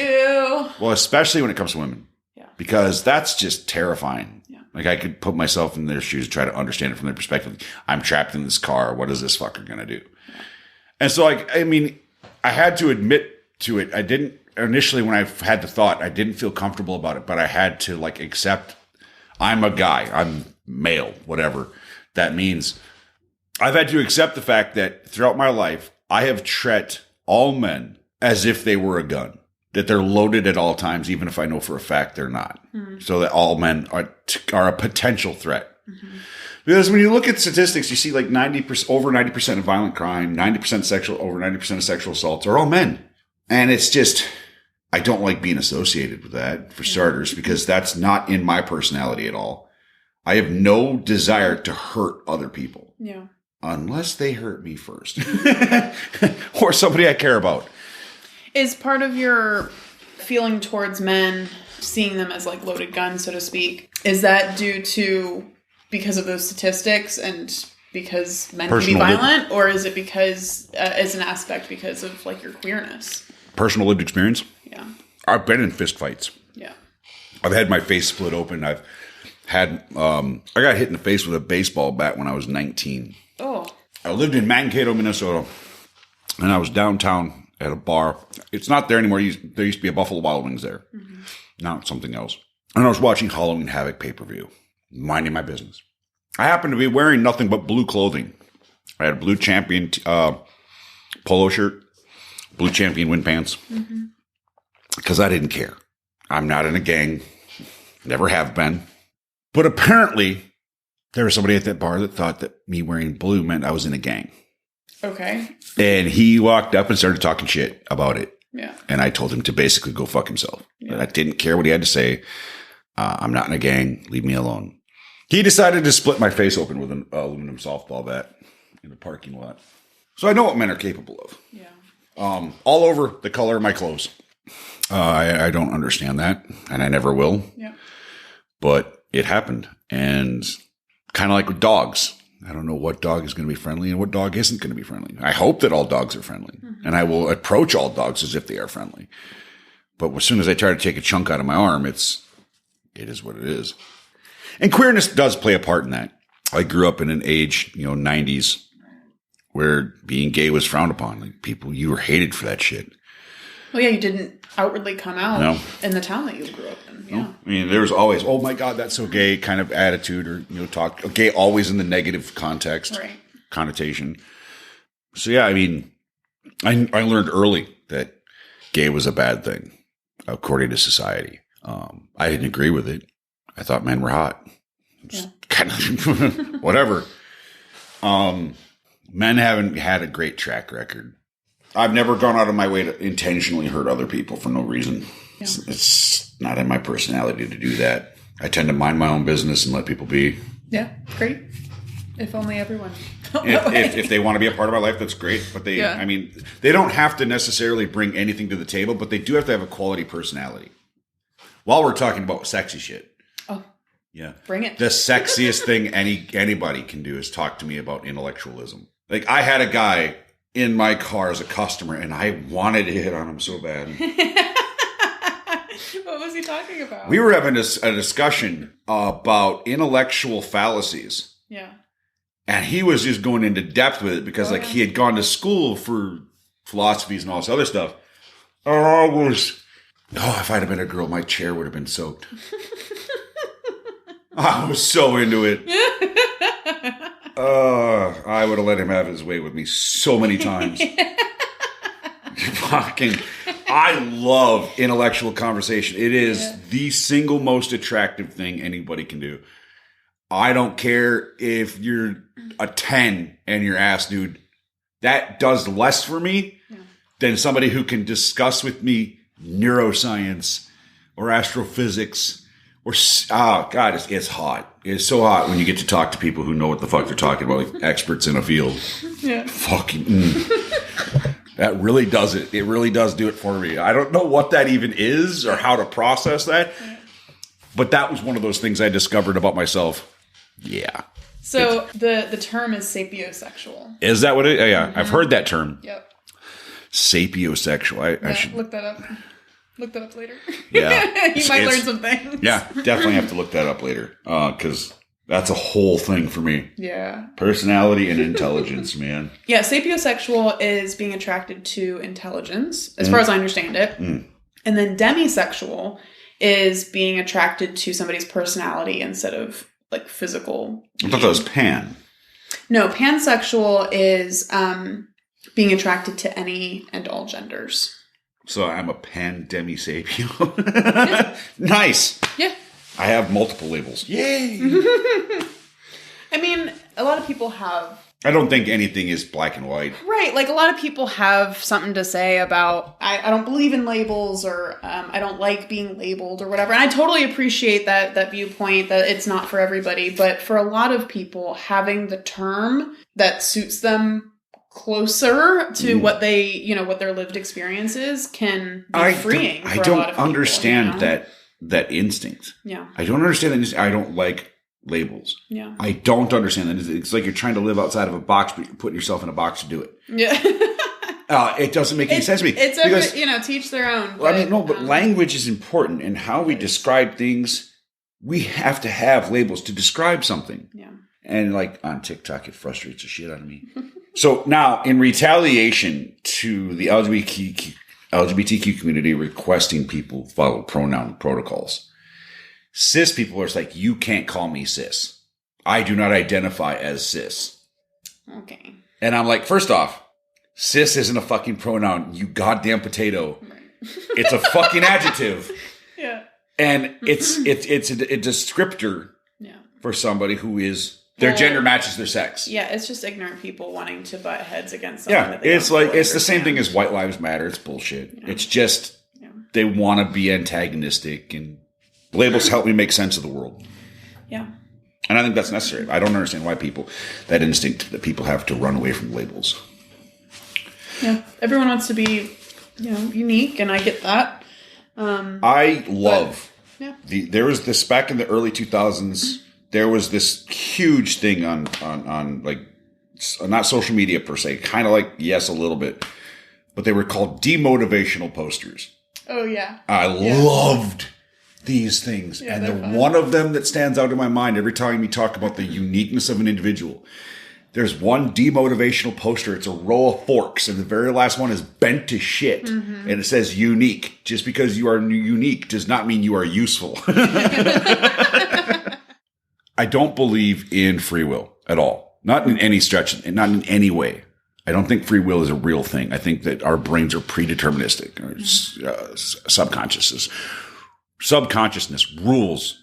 comes to women. Yeah. Because that's just terrifying. Yeah. Like I could put myself in their shoes and try to understand it from their perspective. I'm trapped in this car. What is this fucker going to do? Yeah. And so I had to admit to it. I didn't initially, when I had the thought, I didn't feel comfortable about it, but I had to accept I'm a guy, I'm male, whatever that means. I've had to accept the fact that throughout my life, I have treated all men as if they were a gun, that they're loaded at all times, even if I know for a fact they're not. Mm-hmm. So that all men are a potential threat. Mm-hmm. Because when you look at statistics, you see over 90% of violent crime, over 90% of sexual assaults are all men. And it's just, I don't like being associated with that, for starters, because that's not in my personality at all. I have no desire to hurt other people. Yeah. Unless they hurt me first. Or somebody I care about. Is part of your feeling towards men, seeing them as loaded guns, so to speak, is that due to because of those statistics and because men can be violent? Or is it because, as an aspect, because of your queerness? Personal lived experience? Yeah. I've been in fist fights. Yeah. I've had my face split open. I've had, I got hit in the face with a baseball bat when I was 19. Oh. I lived in Mankato, Minnesota, and I was downtown at a bar. It's not there anymore. There used to be a Buffalo Wild Wings there. Mm-hmm. Now it's something else. And I was watching Halloween Havoc pay-per-view, minding my business. I happened to be wearing nothing but blue clothing. I had a blue Champion polo shirt, blue Champion wind pants, because I didn't care. I'm not in a gang, never have been. But apparently, there was somebody at that bar that thought that me wearing blue meant I was in a gang. Okay. And he walked up and started talking shit about it. Yeah. And I told him to basically go fuck himself. Yeah. I didn't care what he had to say. I'm not in a gang. Leave me alone. He decided to split my face open with an aluminum softball bat in the parking lot. So I know what men are capable of. Yeah. all over the color of my clothes. I don't understand that, and I never will. Yeah. But it happened, and kind of like with dogs. I don't know what dog is going to be friendly and what dog isn't going to be friendly. I hope that all dogs are friendly, and I will approach all dogs as if they are friendly. But as soon as I try to take a chunk out of my arm, it is what it is. And queerness does play a part in that. I grew up in an age, 90s, where being gay was frowned upon. Like you were hated for that shit. Well, yeah, you didn't outwardly come out in the town that you grew up in. Yeah. No. I mean, there was always, oh my God, that's so gay kind of attitude or, talk. Gay always in the negative context, right. Connotation. So, yeah, I mean, I learned early that gay was a bad thing, according to society. I didn't agree with it. I thought men were hot. Yeah. Kind of whatever. Men haven't had a great track record. I've never gone out of my way to intentionally hurt other people for no reason. Yeah. It's not in my personality to do that. I tend to mind my own business and let people be. Yeah, great. If only everyone felt if they want to be a part of my life, that's great. But they don't have to necessarily bring anything to the table, but they do have to have a quality personality. While we're talking about sexy shit. Oh. Yeah. Bring it. The sexiest thing anybody can do is talk to me about intellectualism. Like, I had a guy in my car as a customer, and I wanted to hit on him so bad. What was he talking about? We were having a discussion about intellectual fallacies. Yeah. And he was just going into depth with it because, he had gone to school for philosophies and all this other stuff. If I'd have been a girl, my chair would have been soaked. I was so into it. I would have let him have his way with me so many times. I love intellectual conversation. It is the single most attractive thing anybody can do. I don't care if you're a 10 and you're ass, dude. That does less for me than somebody who can discuss with me neuroscience or astrophysics or, God, it's hot. It's so hot when you get to talk to people who know what the fuck they're talking about, like experts in a field. Yeah. That really does it. It really does do it for me. I don't know what that even is or how to process that, but that was one of those things I discovered about myself. Yeah. So the term is sapiosexual. Is that what it is? Yeah. Mm-hmm. I've heard that term. Yep. Sapiosexual. I should look that up. Look that up later. Yeah. You might learn some things. Yeah. Definitely have to look that up later. Because that's a whole thing for me. Yeah. Personality and intelligence, man. Yeah. Sapiosexual is being attracted to intelligence, as far as I understand it. Mm. And then demisexual is being attracted to somebody's personality instead of like physical. I thought that was pan. No, pansexual is being attracted to any and all genders. So I'm a pan demisapio. Nice. Yeah. I have multiple labels. Yay. I mean, a lot of people have. I don't think anything is black and white. Right. Like a lot of people have something to say about, I don't believe in labels or I don't like being labeled or whatever. And I totally appreciate that viewpoint that it's not for everybody. But for a lot of people, having the term that suits them closer to what they, what their lived experience is can be freeing. I don't understand that instinct. Yeah. I don't understand that instinct. I don't like labels. Yeah. I don't understand that. It's like you're trying to live outside of a box, but you're putting yourself in a box to do it. Yeah. It doesn't make any sense to me. It's because, teach their own. But language is important, and how we describe things, we have to have labels to describe something. Yeah. And like on TikTok, it frustrates the shit out of me. So now, in retaliation to the LGBTQ community requesting people follow pronoun protocols, cis people are like, you can't call me cis. I do not identify as cis. Okay. And I'm like, first off, cis isn't a fucking pronoun, you goddamn potato. Right. It's a fucking adjective. Yeah. And it's a descriptor for somebody who is... Their gender matches their sex. Yeah, it's just ignorant people wanting to butt heads against something that they it's the same thing as White Lives Matter. It's bullshit. Yeah. It's just they want to be antagonistic, and labels help me make sense of the world. Yeah. And I think that's necessary. I don't understand why that instinct that people have to run away from labels. Yeah. Everyone wants to be, unique, and I get that. I love... there was this back in the early 2000s. There was this huge thing on like not social media per se, kind of like yes a little bit, but they were called demotivational posters. Oh yeah, I loved these things, and the one of them that stands out in my mind every time you talk about the uniqueness of an individual. There's one demotivational poster. It's a row of forks, and the very last one is bent to shit. Mm-hmm. And it says unique. Just because you are unique does not mean you are useful. I don't believe in free will at all. Not in any stretch, not in any way. I don't think free will is a real thing. I think that our brains are predeterministic. Subconsciousness rules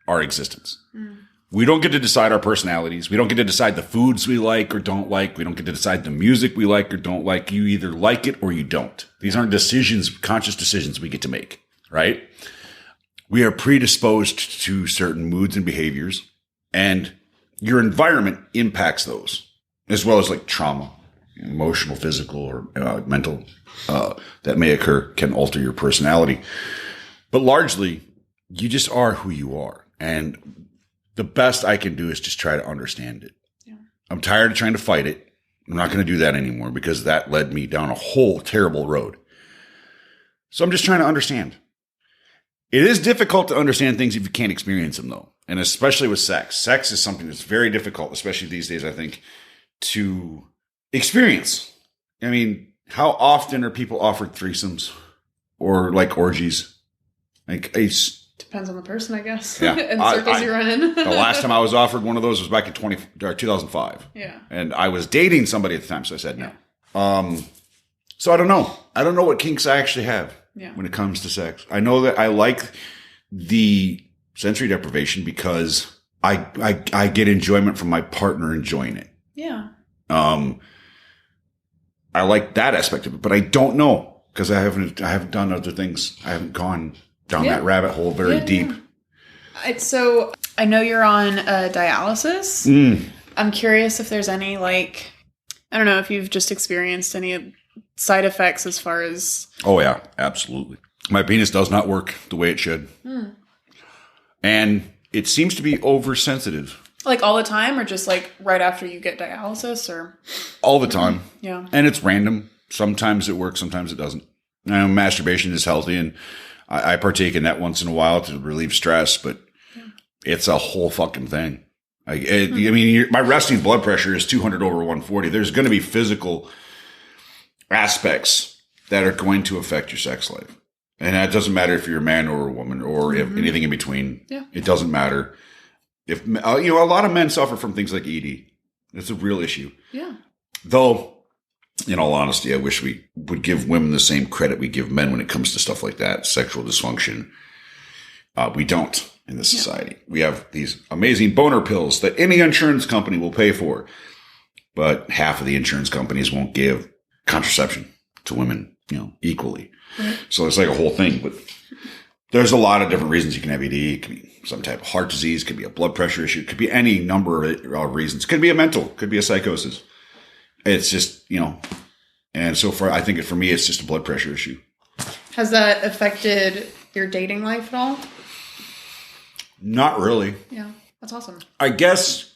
our existence. Mm. We don't get to decide our personalities. We don't get to decide the foods we like or don't like. We don't get to decide the music we like or don't like. You either like it or you don't. These aren't decisions, conscious decisions we get to make, right? We are predisposed to certain moods and behaviors, and your environment impacts those, as well as like trauma, emotional, physical, or mental, that may occur, can alter your personality. But largely, you just are who you are. And the best I can do is just try to understand it. Yeah. I'm tired of trying to fight it. I'm not going to do that anymore because that led me down a whole terrible road. So I'm just trying to understand. It is difficult to understand things if you can't experience them, though. And especially with sex. Sex is something that's very difficult, especially these days, I think, to experience. I mean, how often are people offered threesomes or like orgies? Like depends on the person, I guess. Yeah. And the circles you run in. The last time I was offered one of those was back in 2005. Yeah. And I was dating somebody at the time, so I said no. So I don't know. I don't know what kinks I actually have when it comes to sex. I know that I like the sensory deprivation because I get enjoyment from my partner enjoying it. Yeah. I like that aspect of it, but I don't know because I haven't done other things. I haven't gone down that rabbit hole very deep. So I know you're on dialysis. Mm. I'm curious if there's any, I don't know if you've just experienced any side effects as far as... Oh, yeah, absolutely. My penis does not work the way it should. Mm. And it seems to be oversensitive. Like all the time or just right after you get dialysis or... All the time. Yeah. And it's random. Sometimes it works, sometimes it doesn't. Masturbation is healthy and I partake in that once in a while to relieve stress, but it's a whole fucking thing. I mean, my resting blood pressure is 200 over 140. There's going to be physical aspects that are going to affect your sex life. And that doesn't matter if you're a man or a woman or if anything in between. Yeah. It doesn't matter. If a lot of men suffer from things like ED. It's a real issue. Yeah. Though, in all honesty, I wish we would give women the same credit we give men when it comes to stuff like that, sexual dysfunction. We don't in this society. We have these amazing boner pills that any insurance company will pay for, but half of the insurance companies won't give contraception to women, equally. Right. So it's like a whole thing, but there's a lot of different reasons you can have ED. It could be some type of heart disease, could be a blood pressure issue, could be any number of reasons. Could be a mental, could be a psychosis. It's just, and so far, I think for me, it's just a blood pressure issue. Has that affected your dating life at all? Not really. Yeah, that's awesome. I guess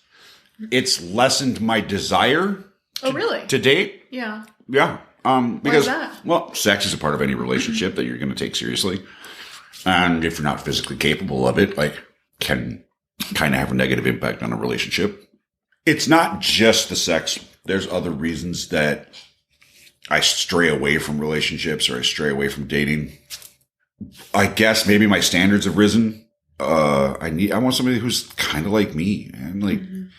it's lessened my desire. To date. Yeah. Yeah. Because, why is that? Well, sex is a part of any relationship that you're going to take seriously. And if you're not physically capable of it, can kind of have a negative impact on a relationship. It's not just the sex. There's other reasons that I stray away from relationships or I stray away from dating. I guess maybe my standards have risen. I want somebody who's kind of like me. And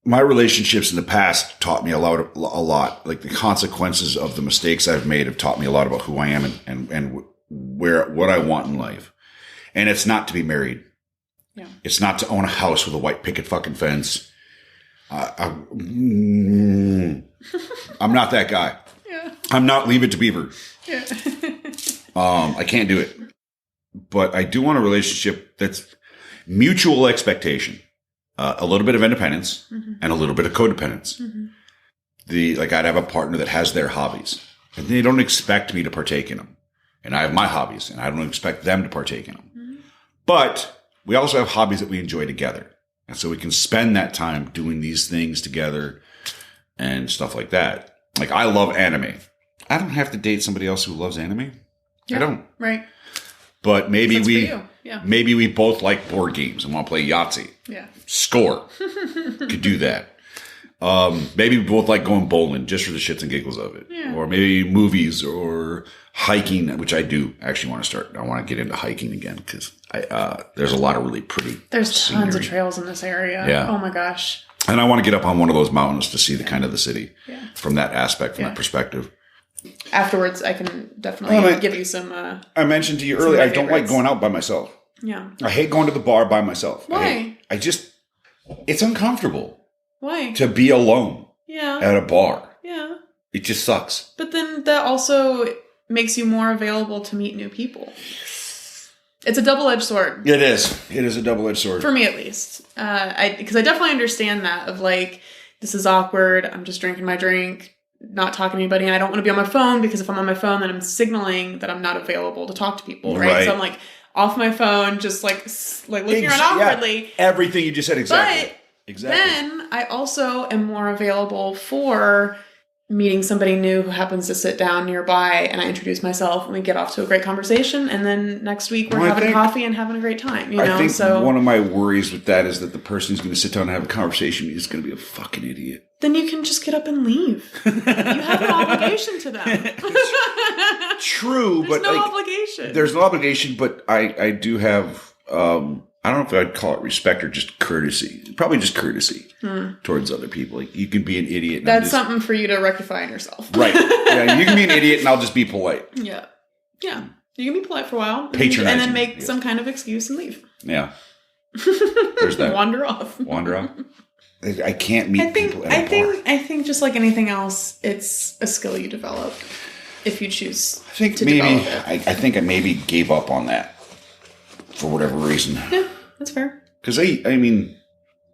my relationships in the past taught me a lot. Like the consequences of the mistakes I've made have taught me a lot about who I am and what I want in life. And it's not to be married. Yeah. It's not to own a house with a white picket fucking fence. I'm not that guy. Yeah. I'm not Leave It to Beaver. Yeah. I can't do it. But I do want a relationship that's mutual expectation, a little bit of independence and a little bit of codependence. Mm-hmm. I'd have a partner that has their hobbies, and they don't expect me to partake in them. And I have my hobbies, and I don't expect them to partake in them. Mm-hmm. But we also have hobbies that we enjoy together. And so we can spend that time doing these things together and stuff like that. Like, I love anime. I don't have to date somebody else who loves anime. Yeah, I don't. Right. But maybe maybe we both like board games and want to play Yahtzee. Yeah. Score. Could do that. Maybe we both like going bowling just for the shits and giggles of it. Yeah. Or maybe movies or hiking, which I do actually want to start. I want to get into hiking again because there's a lot of really pretty scenery. Tons of trails in this area. Yeah. Oh my gosh. And I want to get up on one of those mountains to see the kind of the city from that aspect, from that perspective. Afterwards, I can definitely give you some. I mentioned to you earlier, I don't like going out by myself. Yeah. I hate going to the bar by myself. Why? It's uncomfortable. Why? To be alone. Yeah. At a bar. Yeah. It just sucks. But then that also makes you more available to meet new people. It's a double-edged sword. It is. It is a double-edged sword. For me, at least. Because I definitely understand that of like, this is awkward. I'm just drinking my drink, not talking to anybody. And I don't want to be on my phone because if I'm on my phone, then I'm signaling that I'm not available to talk to people. Right. So I'm like off my phone, just like looking around awkwardly. Yeah. Everything you just said exactly. But then I also am more available for meeting somebody new who happens to sit down nearby, and I introduce myself and we get off to a great conversation, and then next week we're having coffee and having a great time. I think one of my worries with that is that the person who's going to sit down and have a conversation is going to be a fucking idiot. Then you can just get up and leave. You have no obligation to them. True, but no obligation. There's no obligation, but I do have I don't know if I'd call it respect or just courtesy. Probably just courtesy towards other people. Like, you can be an idiot. That's something for you to rectify in yourself. Right. Yeah, you can be an idiot and I'll just be polite. Yeah. Yeah. You can be polite for a while. Patronizing. And then make some kind of excuse and leave. Yeah. There's that. Wander off. I can't meet people at a bar. I think just like anything else, it's a skill you develop if you choose to develop it. I think I maybe gave up on that. For whatever reason. Yeah, that's fair. Because I mean,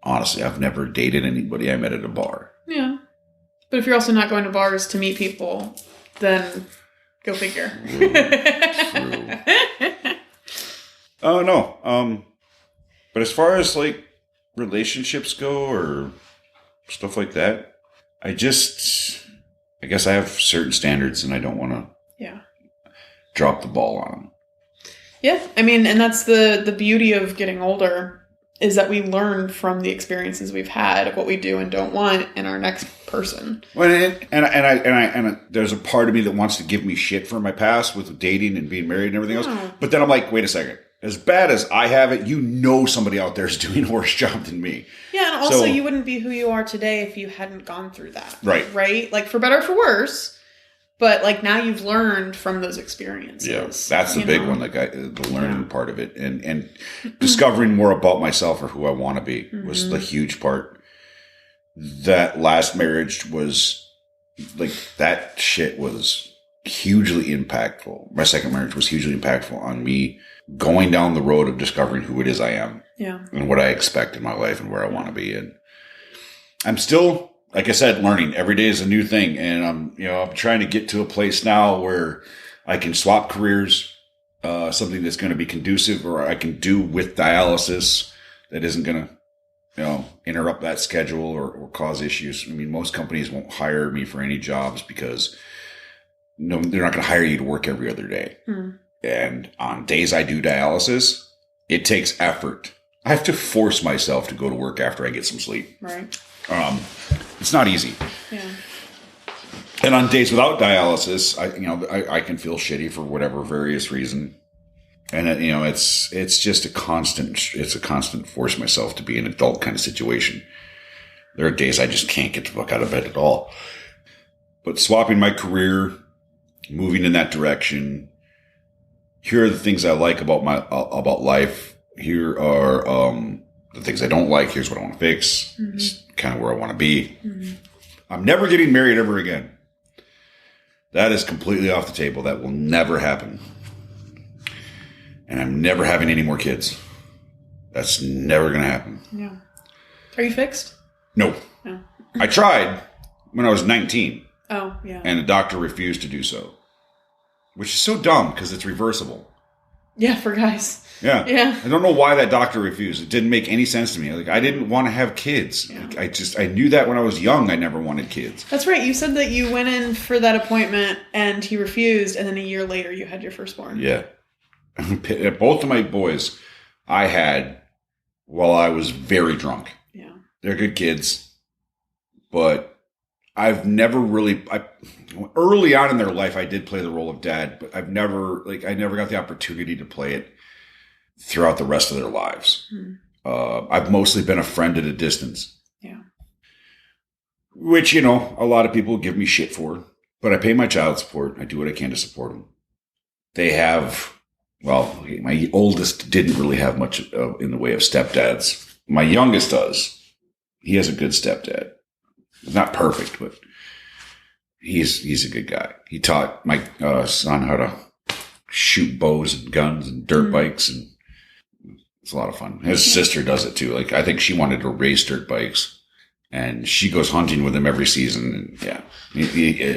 honestly, I've never dated anybody I met at a bar. Yeah. But if you're also not going to bars to meet people, then go figure. True. Oh, no. But as far as like relationships go or stuff like that, I guess I have certain standards and I don't want to drop the ball on them. Yeah, I mean, and that's the beauty of getting older is that we learn from the experiences we've had of what we do and don't want in our next person. Well, and there's a part of me that wants to give me shit for my past with dating and being married and everything else. But then I'm like, wait a second. As bad as I have it, somebody out there is doing a worse job than me. Yeah, and also you wouldn't be who you are today if you hadn't gone through that. Right. Right? Like, for better or for worse. But, like, now you've learned from those experiences. Yeah, that's the big one, the learning part of it. And discovering more about myself or who I want to be was the huge part. That last marriage was, like, that shit was hugely impactful. My second marriage was hugely impactful on me going down the road of discovering who it is I am. Yeah. And what I expect in my life and where I want to be. And I'm still... Like I said, learning every day is a new thing, and I'm trying to get to a place now where I can swap careers, something that's going to be conducive, or I can do with dialysis that isn't going to, interrupt that schedule or cause issues. I mean, most companies won't hire me for any jobs because they're not going to hire you to work every other day. And on days I do dialysis, it takes effort. I have to force myself to go to work after I get some sleep. Right. It's not easy. Yeah. And on days without dialysis, I can feel shitty for whatever various reason. And it's just a constant force myself to be an adult kind of situation. There are days I just can't get the fuck out of bed at all. But swapping my career, moving in that direction, here are the things I like about life. Here are the things I don't like. Here's what I want to fix. It's kind of where I want to be. I'm never getting married ever again. That is completely off the table. That will never happen. And I'm never having any more kids. That's never going to happen. Yeah. Are you fixed? No. I tried. when I was 19. Oh, yeah. And the doctor refused to do so. Which is so dumb because it's reversible. Yeah, for guys. Yeah. Yeah. I don't know why that doctor refused. It didn't make any sense to me. Like, I didn't want to have kids. Yeah. Like, I knew that when I was young, I never wanted kids. That's right. You said that you went in for that appointment and he refused, and then a year later you had your firstborn. Yeah. Both of my boys I had while I was very drunk. Yeah. They're good kids, but I've never really, early on in their life, I did play the role of dad, but I never got the opportunity to play it throughout the rest of their lives. I've mostly been a friend at a distance. Yeah. Which, a lot of people give me shit for, but I pay my child support. I do what I can to support them. They have, my oldest didn't really have much in the way of stepdads. My youngest does. He has a good stepdad. Not perfect, but he's a good guy. He taught my son how to shoot bows and guns and dirt bikes, and it's a lot of fun. His sister does it too. Like, I think she wanted to race dirt bikes, and she goes hunting with him every season. And yeah,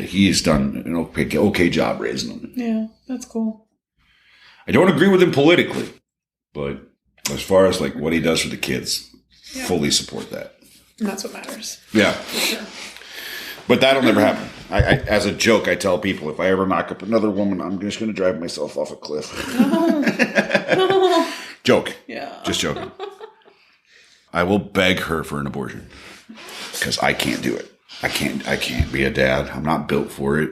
he's done an okay job raising them. Yeah, that's cool. I don't agree with him politically, but as far as like what he does for the kids, fully support that. And that's what matters. Yeah. For sure. But that'll never happen. I as a joke, I tell people, if I ever knock up another woman, I'm just going to drive myself off a cliff. No. Joke. Yeah. Just joking. I will beg her for an abortion because I can't do it. I can't be a dad. I'm not built for it.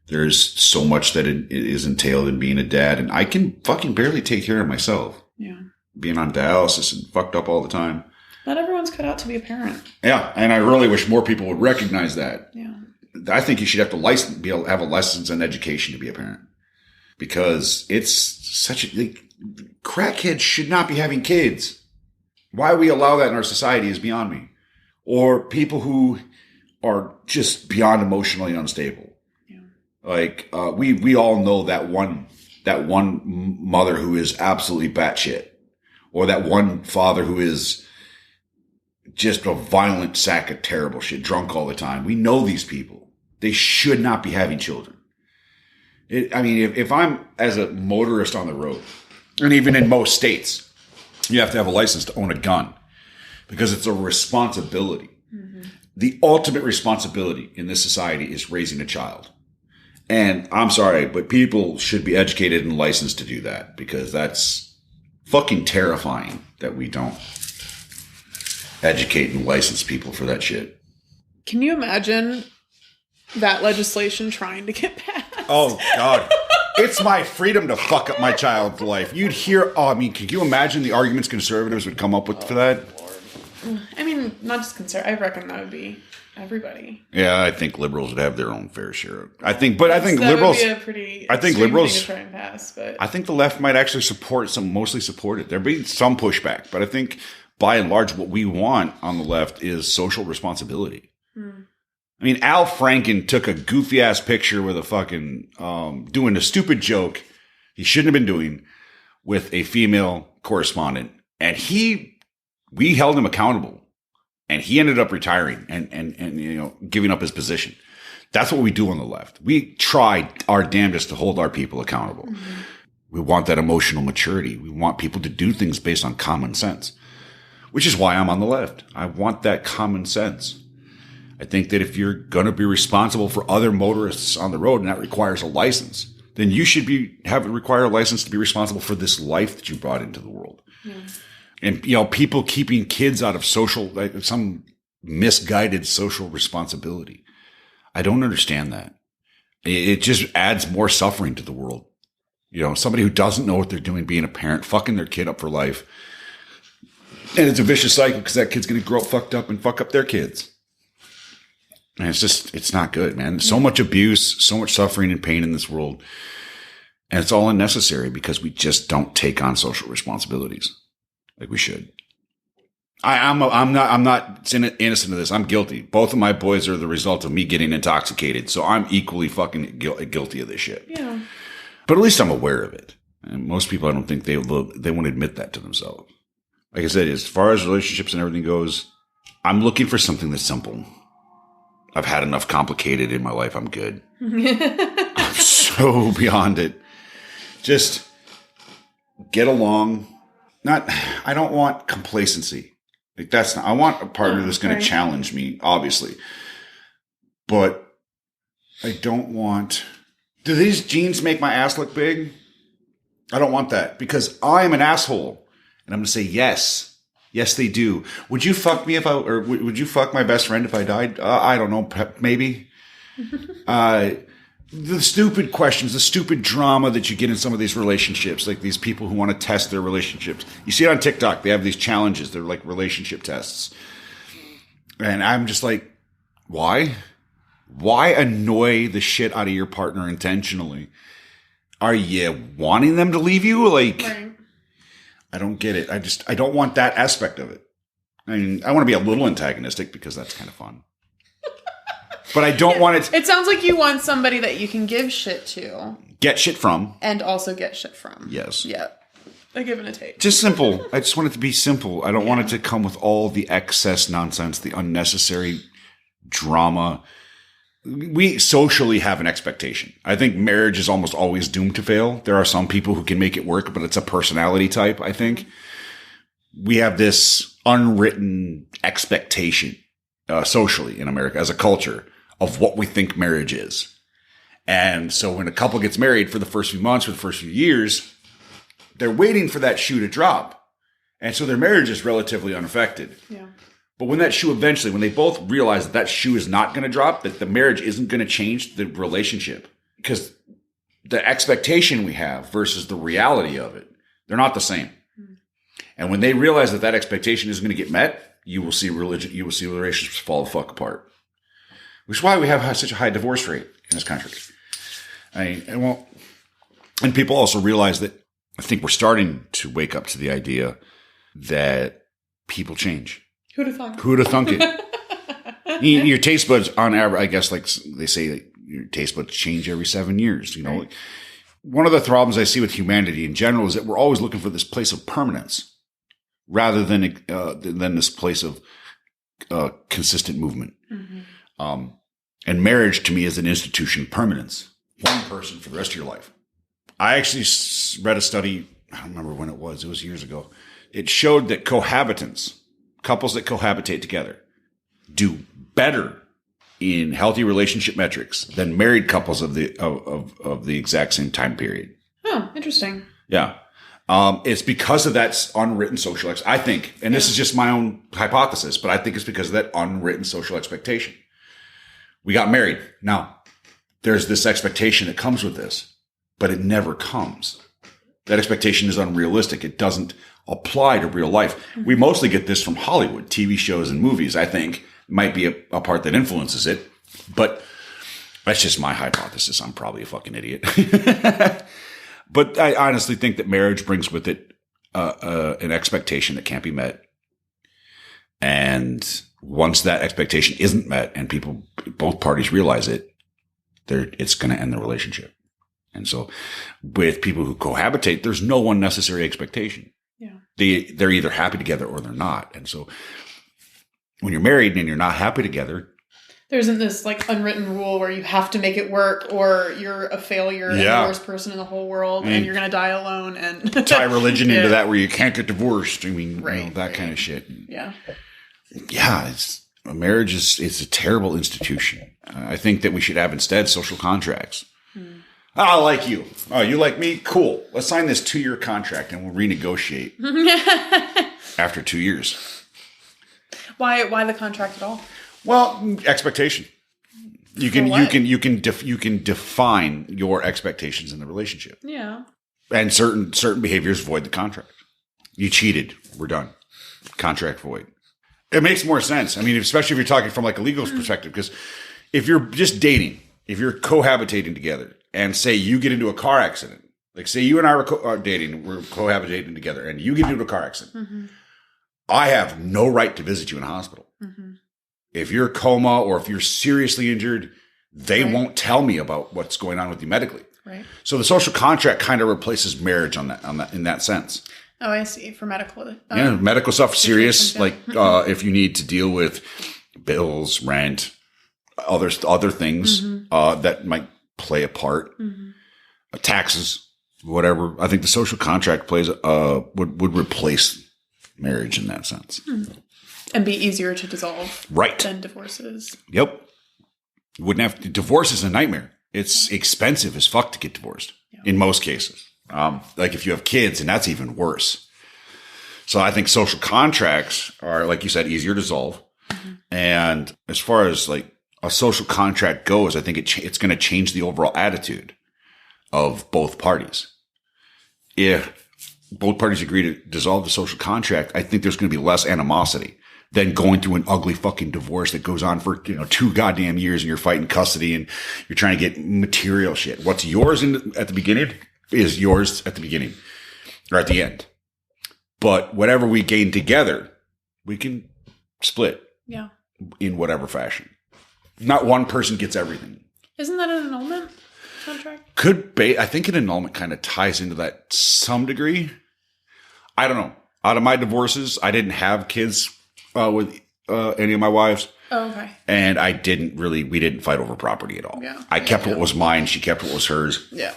There's so much that it is entailed in being a dad, and I can fucking barely take care of myself. Yeah. Being on dialysis and fucked up all the time. Not everyone's cut out to be a parent. Yeah, and I really wish more people would recognize that. Yeah. I think you should have to be able to have a license and education to be a parent, because it's such a crackheads should not be having kids. Why we allow that in our society is beyond me. Or people who are just beyond emotionally unstable. Yeah. Like we all know that one mother who is absolutely batshit, or that one father who is just a violent sack of terrible shit, drunk all the time. We know these people. They should not be having children. If I'm as a motorist on the road, and even in most states, you have to have a license to own a gun because it's a responsibility. Mm-hmm. The ultimate responsibility in this society is raising a child. And I'm sorry, but people should be educated and licensed to do that, because that's fucking terrifying that we don't educate and license people for that shit. Can you imagine that legislation trying to get passed? Oh, God. It's my freedom to fuck up my child's life. You'd hear, could you imagine the arguments conservatives would come up with for that? Lord. Not just conservatives. I reckon that would be everybody. Yeah, I think liberals would have their own fair share. I think liberals would be a pretty liberals thing to try and pass, but I think the left might actually mostly support it. There'd be some pushback, but I think by and large, what we want on the left is social responsibility. Al Franken took a goofy ass picture with a fucking, doing a stupid joke he shouldn't have been doing with a female correspondent. And we held him accountable, and he ended up retiring and giving up his position. That's what we do on the left. We try our damnedest to hold our people accountable. Mm-hmm. We want that emotional maturity. We want people to do things based on common sense. Which is why I'm on the left. I want that common sense. I think that if you're going to be responsible for other motorists on the road, and that requires a license, then you should require a license to be responsible for this life that you brought into the world. Yeah. And, people keeping kids out of some misguided social responsibility. I don't understand that. It just adds more suffering to the world. Somebody who doesn't know what they're doing, being a parent, fucking their kid up for life. And it's a vicious cycle, because that kid's going to grow up fucked up and fuck up their kids. And it's not good, man. So much abuse, so much suffering and pain in this world. And it's all unnecessary because we just don't take on social responsibilities like we should. I'm not innocent of this. I'm guilty. Both of my boys are the result of me getting intoxicated. So I'm equally fucking guilty of this shit. Yeah. But at least I'm aware of it. And most people, I don't think they won't admit that to themselves. Like I said, as far as relationships and everything goes, I'm looking for something that's simple. I've had enough complicated in my life. I'm good. I'm so beyond it. Just get along. I don't want complacency. Like that's not, I want a partner that's going to challenge me, obviously. But I don't want, do these jeans make my ass look big? I don't want that because I'm an asshole. And I'm going to say yes. Yes, they do. Would you fuck me or would you fuck my best friend if I died? I don't know. Maybe. The stupid questions, the stupid drama that you get in some of these relationships, like these people who want to test their relationships. You see it on TikTok. They have these challenges. They're like relationship tests. And I'm just like, why? Why annoy the shit out of your partner intentionally? Are you wanting them to leave you? Like, right. I don't get it. I don't want that aspect of it. I mean, I want to be a little antagonistic because that's kind of fun. But I don't want it. It sounds like you want somebody that you can give shit to. Get shit from. And also get shit from. Yes. Yeah. A give and a take. Just simple. I just want it to be simple. I don't want it to come with all the excess nonsense, the unnecessary drama. We socially have an expectation. I think marriage is almost always doomed to fail. There are some people who can make it work, but it's a personality type, I think. We have this unwritten expectation socially in America as a culture of what we think marriage is. And so when a couple gets married for the first few months or the first few years, they're waiting for that shoe to drop. And so their marriage is relatively unaffected. Yeah. But when that shoe eventually, when they both realize that shoe is not going to drop, that the marriage isn't going to change the relationship, because the expectation we have versus the reality of it, they're not the same. Mm. And when they realize that expectation isn't going to get met, you will see relationships fall the fuck apart. Which is why we have such a high divorce rate in this country. And people also realize that I think we're starting to wake up to the idea that people change. Who'd have thunk it? Your taste buds, on average, I guess, like they say, that your taste buds change every 7 years. You know, right. One of the problems I see with humanity in general is that we're always looking for this place of permanence, rather than this place of consistent movement. Mm-hmm. And marriage, to me, is an institution of permanence. One person for the rest of your life. I actually read a study, I don't remember when it was years ago. It showed that couples that cohabitate together, do better in healthy relationship metrics than married couples of the exact same time period. Oh, interesting. Yeah. It's because of that unwritten social I think, and this is just my own hypothesis, but I think it's because of that unwritten social expectation. We got married. Now, there's this expectation that comes with this, but it never comes. That expectation is unrealistic. It doesn't apply to real life. Mm-hmm. We mostly get this from Hollywood, TV shows and movies, I think. Might be a part that influences it, but that's just my hypothesis. I'm probably a fucking idiot. But I honestly think that marriage brings with it an expectation that can't be met. And once that expectation isn't met and both parties realize it, it's going to end the relationship. And so with people who cohabitate, there's no unnecessary expectation. Yeah. They're either happy together or they're not. And so when you're married and you're not happy together, there isn't this like unwritten rule where you have to make it work or you're a failure and the worst person in the whole world and you're going to die alone and tie religion into that where you can't get divorced. I mean, that kind of shit. Yeah. Yeah. Marriage is a terrible institution. I think that we should have instead social contracts. I like you. Oh, you like me? Cool. Let's sign this 2-year contract and we'll renegotiate after 2 years. Why the contract at all? Well, expectation. You can define your expectations in the relationship. Yeah. And certain behaviors void the contract. You cheated. We're done. Contract void. It makes more sense. I mean, especially if you're talking from like a legal perspective, because if you're just dating, if you're cohabitating together, and say you get into a car accident, like say you and I are dating, we're cohabitating together, and you get into a car accident, mm-hmm. I have no right to visit you in a hospital. Mm-hmm. If you're coma or if you're seriously injured, they won't tell me about what's going on with you medically. Right. So the social contract kind of replaces marriage on that in that sense. Oh, I see. For medical. Medical stuff, serious. Like if you need to deal with bills, rent, other things that might play a part. Taxes, whatever. I think the social contract would replace marriage in that sense. And be easier to dissolve than divorces. Yep. You wouldn't have to. Divorce is a nightmare. It's expensive as fuck to get divorced in most cases. Like if you have kids, and that's even worse. So I think social contracts are, like you said, easier to dissolve. And as far as like a social contract goes, I think it's going to change the overall attitude of both parties. If both parties agree to dissolve the social contract, I think there's going to be less animosity than going through an ugly fucking divorce that goes on for 2 goddamn years, and you're fighting custody and you're trying to get material shit. What's yours at the beginning is yours at the beginning or at the end. But whatever we gain together, we can split in whatever fashion. Not one person gets everything. Isn't that an annulment contract? Could be. I think an annulment kind of ties into that some degree. I don't know. Out of my divorces, I didn't have kids with any of my wives. Oh, okay. And we didn't fight over property at all. Yeah. I kept what was mine. She kept what was hers. Yeah.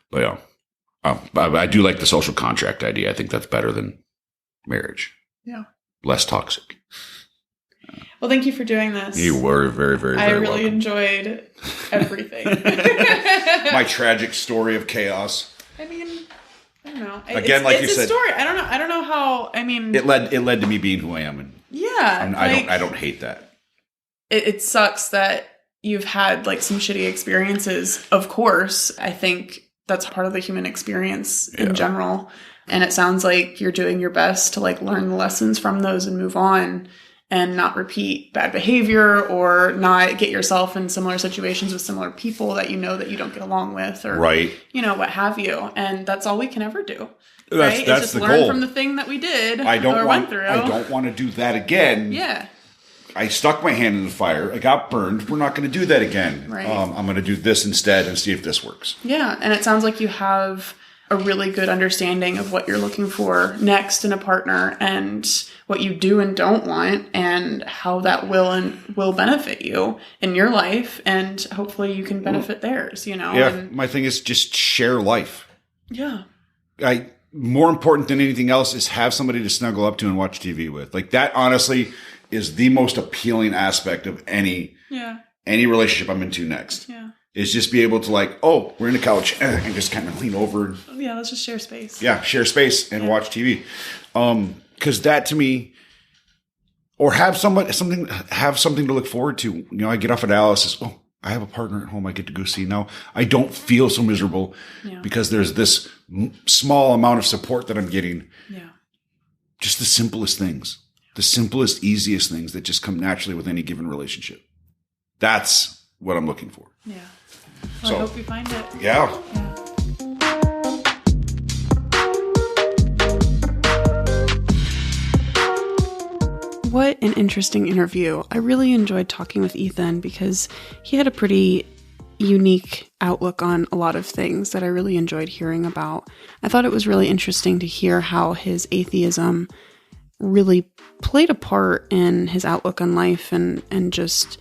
But yeah. I do like the social contract idea. I think that's better than marriage. Yeah. Less toxic. Well, thank you for doing this. You were very, very, very I really welcome. enjoyed everything. My tragic story of chaos. I mean, I don't know. Again, like you said, it's a story. I don't know how. I mean, it led to me being who I am, and I don't hate that. It sucks that you've had like some shitty experiences. Of course, I think that's part of the human experience in general. And it sounds like you're doing your best to like learn the lessons from those and move on and not repeat bad behavior or not get yourself in similar situations with similar people that you don't get along with or, what have you. And that's all we can ever do. That's it's just the learn goal. from the thing that we did I don't went through. I don't want to do that again. Yeah. I stuck my hand in the fire. I got burned. We're not going to do that again. Right. I'm going to do this instead and see if this works. Yeah. And it sounds like you have a really good understanding of what you're looking for next in a partner and what you do and don't want and how that will benefit you in your life. And hopefully you can benefit theirs, Yeah. And, my thing is just share life. Yeah. More important than anything else is have somebody to snuggle up to and watch TV with. Like that, honestly, is the most appealing aspect of any relationship I'm into next. Yeah. Is just be able to like, oh, we're in the couch and just kind of lean over. Yeah, let's just share space. Yeah, share space and watch TV. Because that to me, or have something to look forward to. I get off at Alice's. Oh, I have a partner at home I get to go see now. I don't feel so miserable because there's this small amount of support that I'm getting. Yeah. Just the simplest things. The simplest, easiest things that just come naturally with any given relationship. That's what I'm looking for. Yeah. Well, I hope you find it. Yeah. What an interesting interview. I really enjoyed talking with Ethan because he had a pretty unique outlook on a lot of things that I really enjoyed hearing about. I thought it was really interesting to hear how his atheism really played a part in his outlook on life and just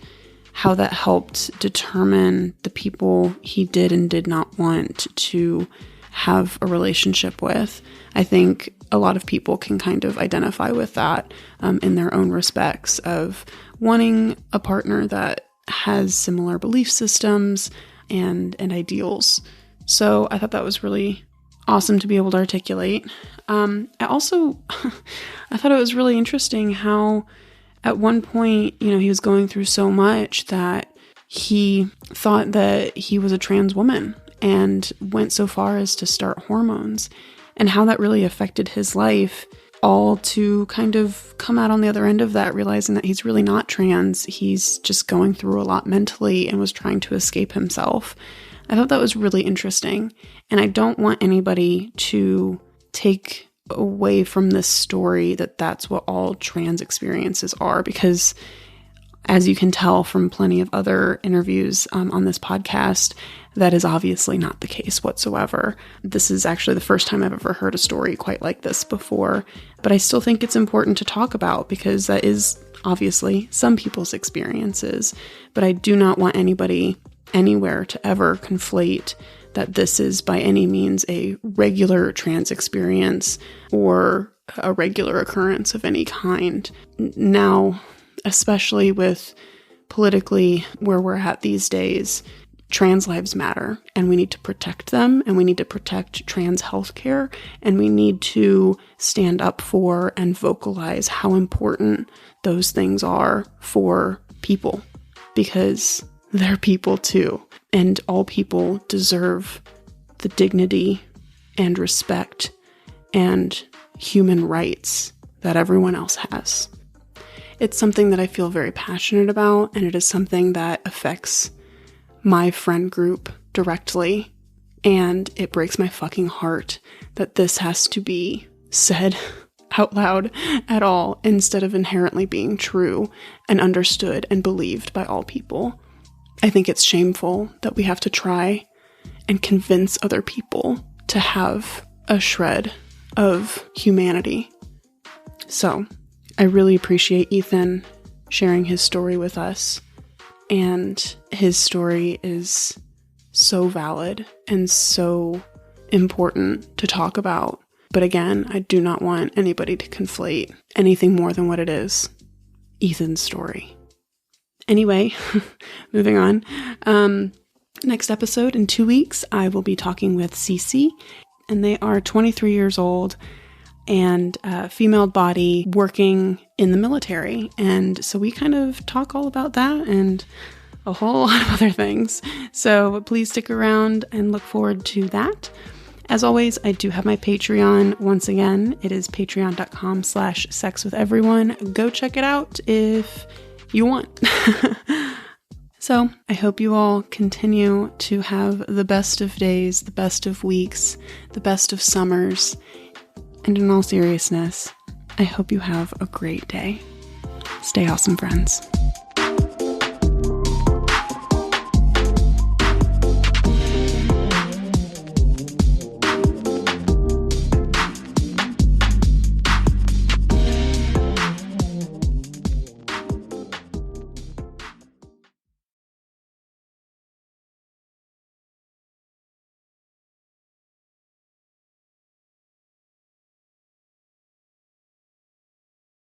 how that helped determine the people he did and did not want to have a relationship with. I think a lot of people can kind of identify with that in their own respects of wanting a partner that has similar belief systems and ideals. So I thought that was really awesome to be able to articulate. I thought it was really interesting how at one point, he was going through so much that he thought that he was a trans woman and went so far as to start hormones and how that really affected his life, all to kind of come out on the other end of that, realizing that he's really not trans. He's just going through a lot mentally and was trying to escape himself. I thought that was really interesting. And I don't want anybody to take away from this story that that's what all trans experiences are, because as you can tell from plenty of other interviews on this podcast, that is obviously not the case whatsoever. This is actually the first time I've ever heard a story quite like this before, but I still think it's important to talk about because that is obviously some people's experiences, but I do not want anybody anywhere to ever conflate that this is by any means a regular trans experience or a regular occurrence of any kind. Now, especially with politically where we're at these days, trans lives matter, and we need to protect them, and we need to protect trans healthcare, and we need to stand up for and vocalize how important those things are for people, because they're people too, and all people deserve the dignity and respect and human rights that everyone else has. It's something that I feel very passionate about, and it is something that affects my friend group directly, and it breaks my fucking heart that this has to be said out loud at all instead of inherently being true and understood and believed by all people. I think it's shameful that we have to try and convince other people to have a shred of humanity. So, I really appreciate Ethan sharing his story with us, and his story is so valid and so important to talk about. But again, I do not want anybody to conflate anything more than what it is. Ethan's story. Anyway, moving on. Next episode in 2 weeks, I will be talking with Cece, and they are 23 years old and female body working in the military. And so we kind of talk all about that and a whole lot of other things. So please stick around and look forward to that. As always, I do have my Patreon. Once again, it is patreon.com/sexwitheveryone. Go check it out if you want. So I hope you all continue to have the best of days, the best of weeks, the best of summers. And in all seriousness, I hope you have a great day. Stay awesome, friends.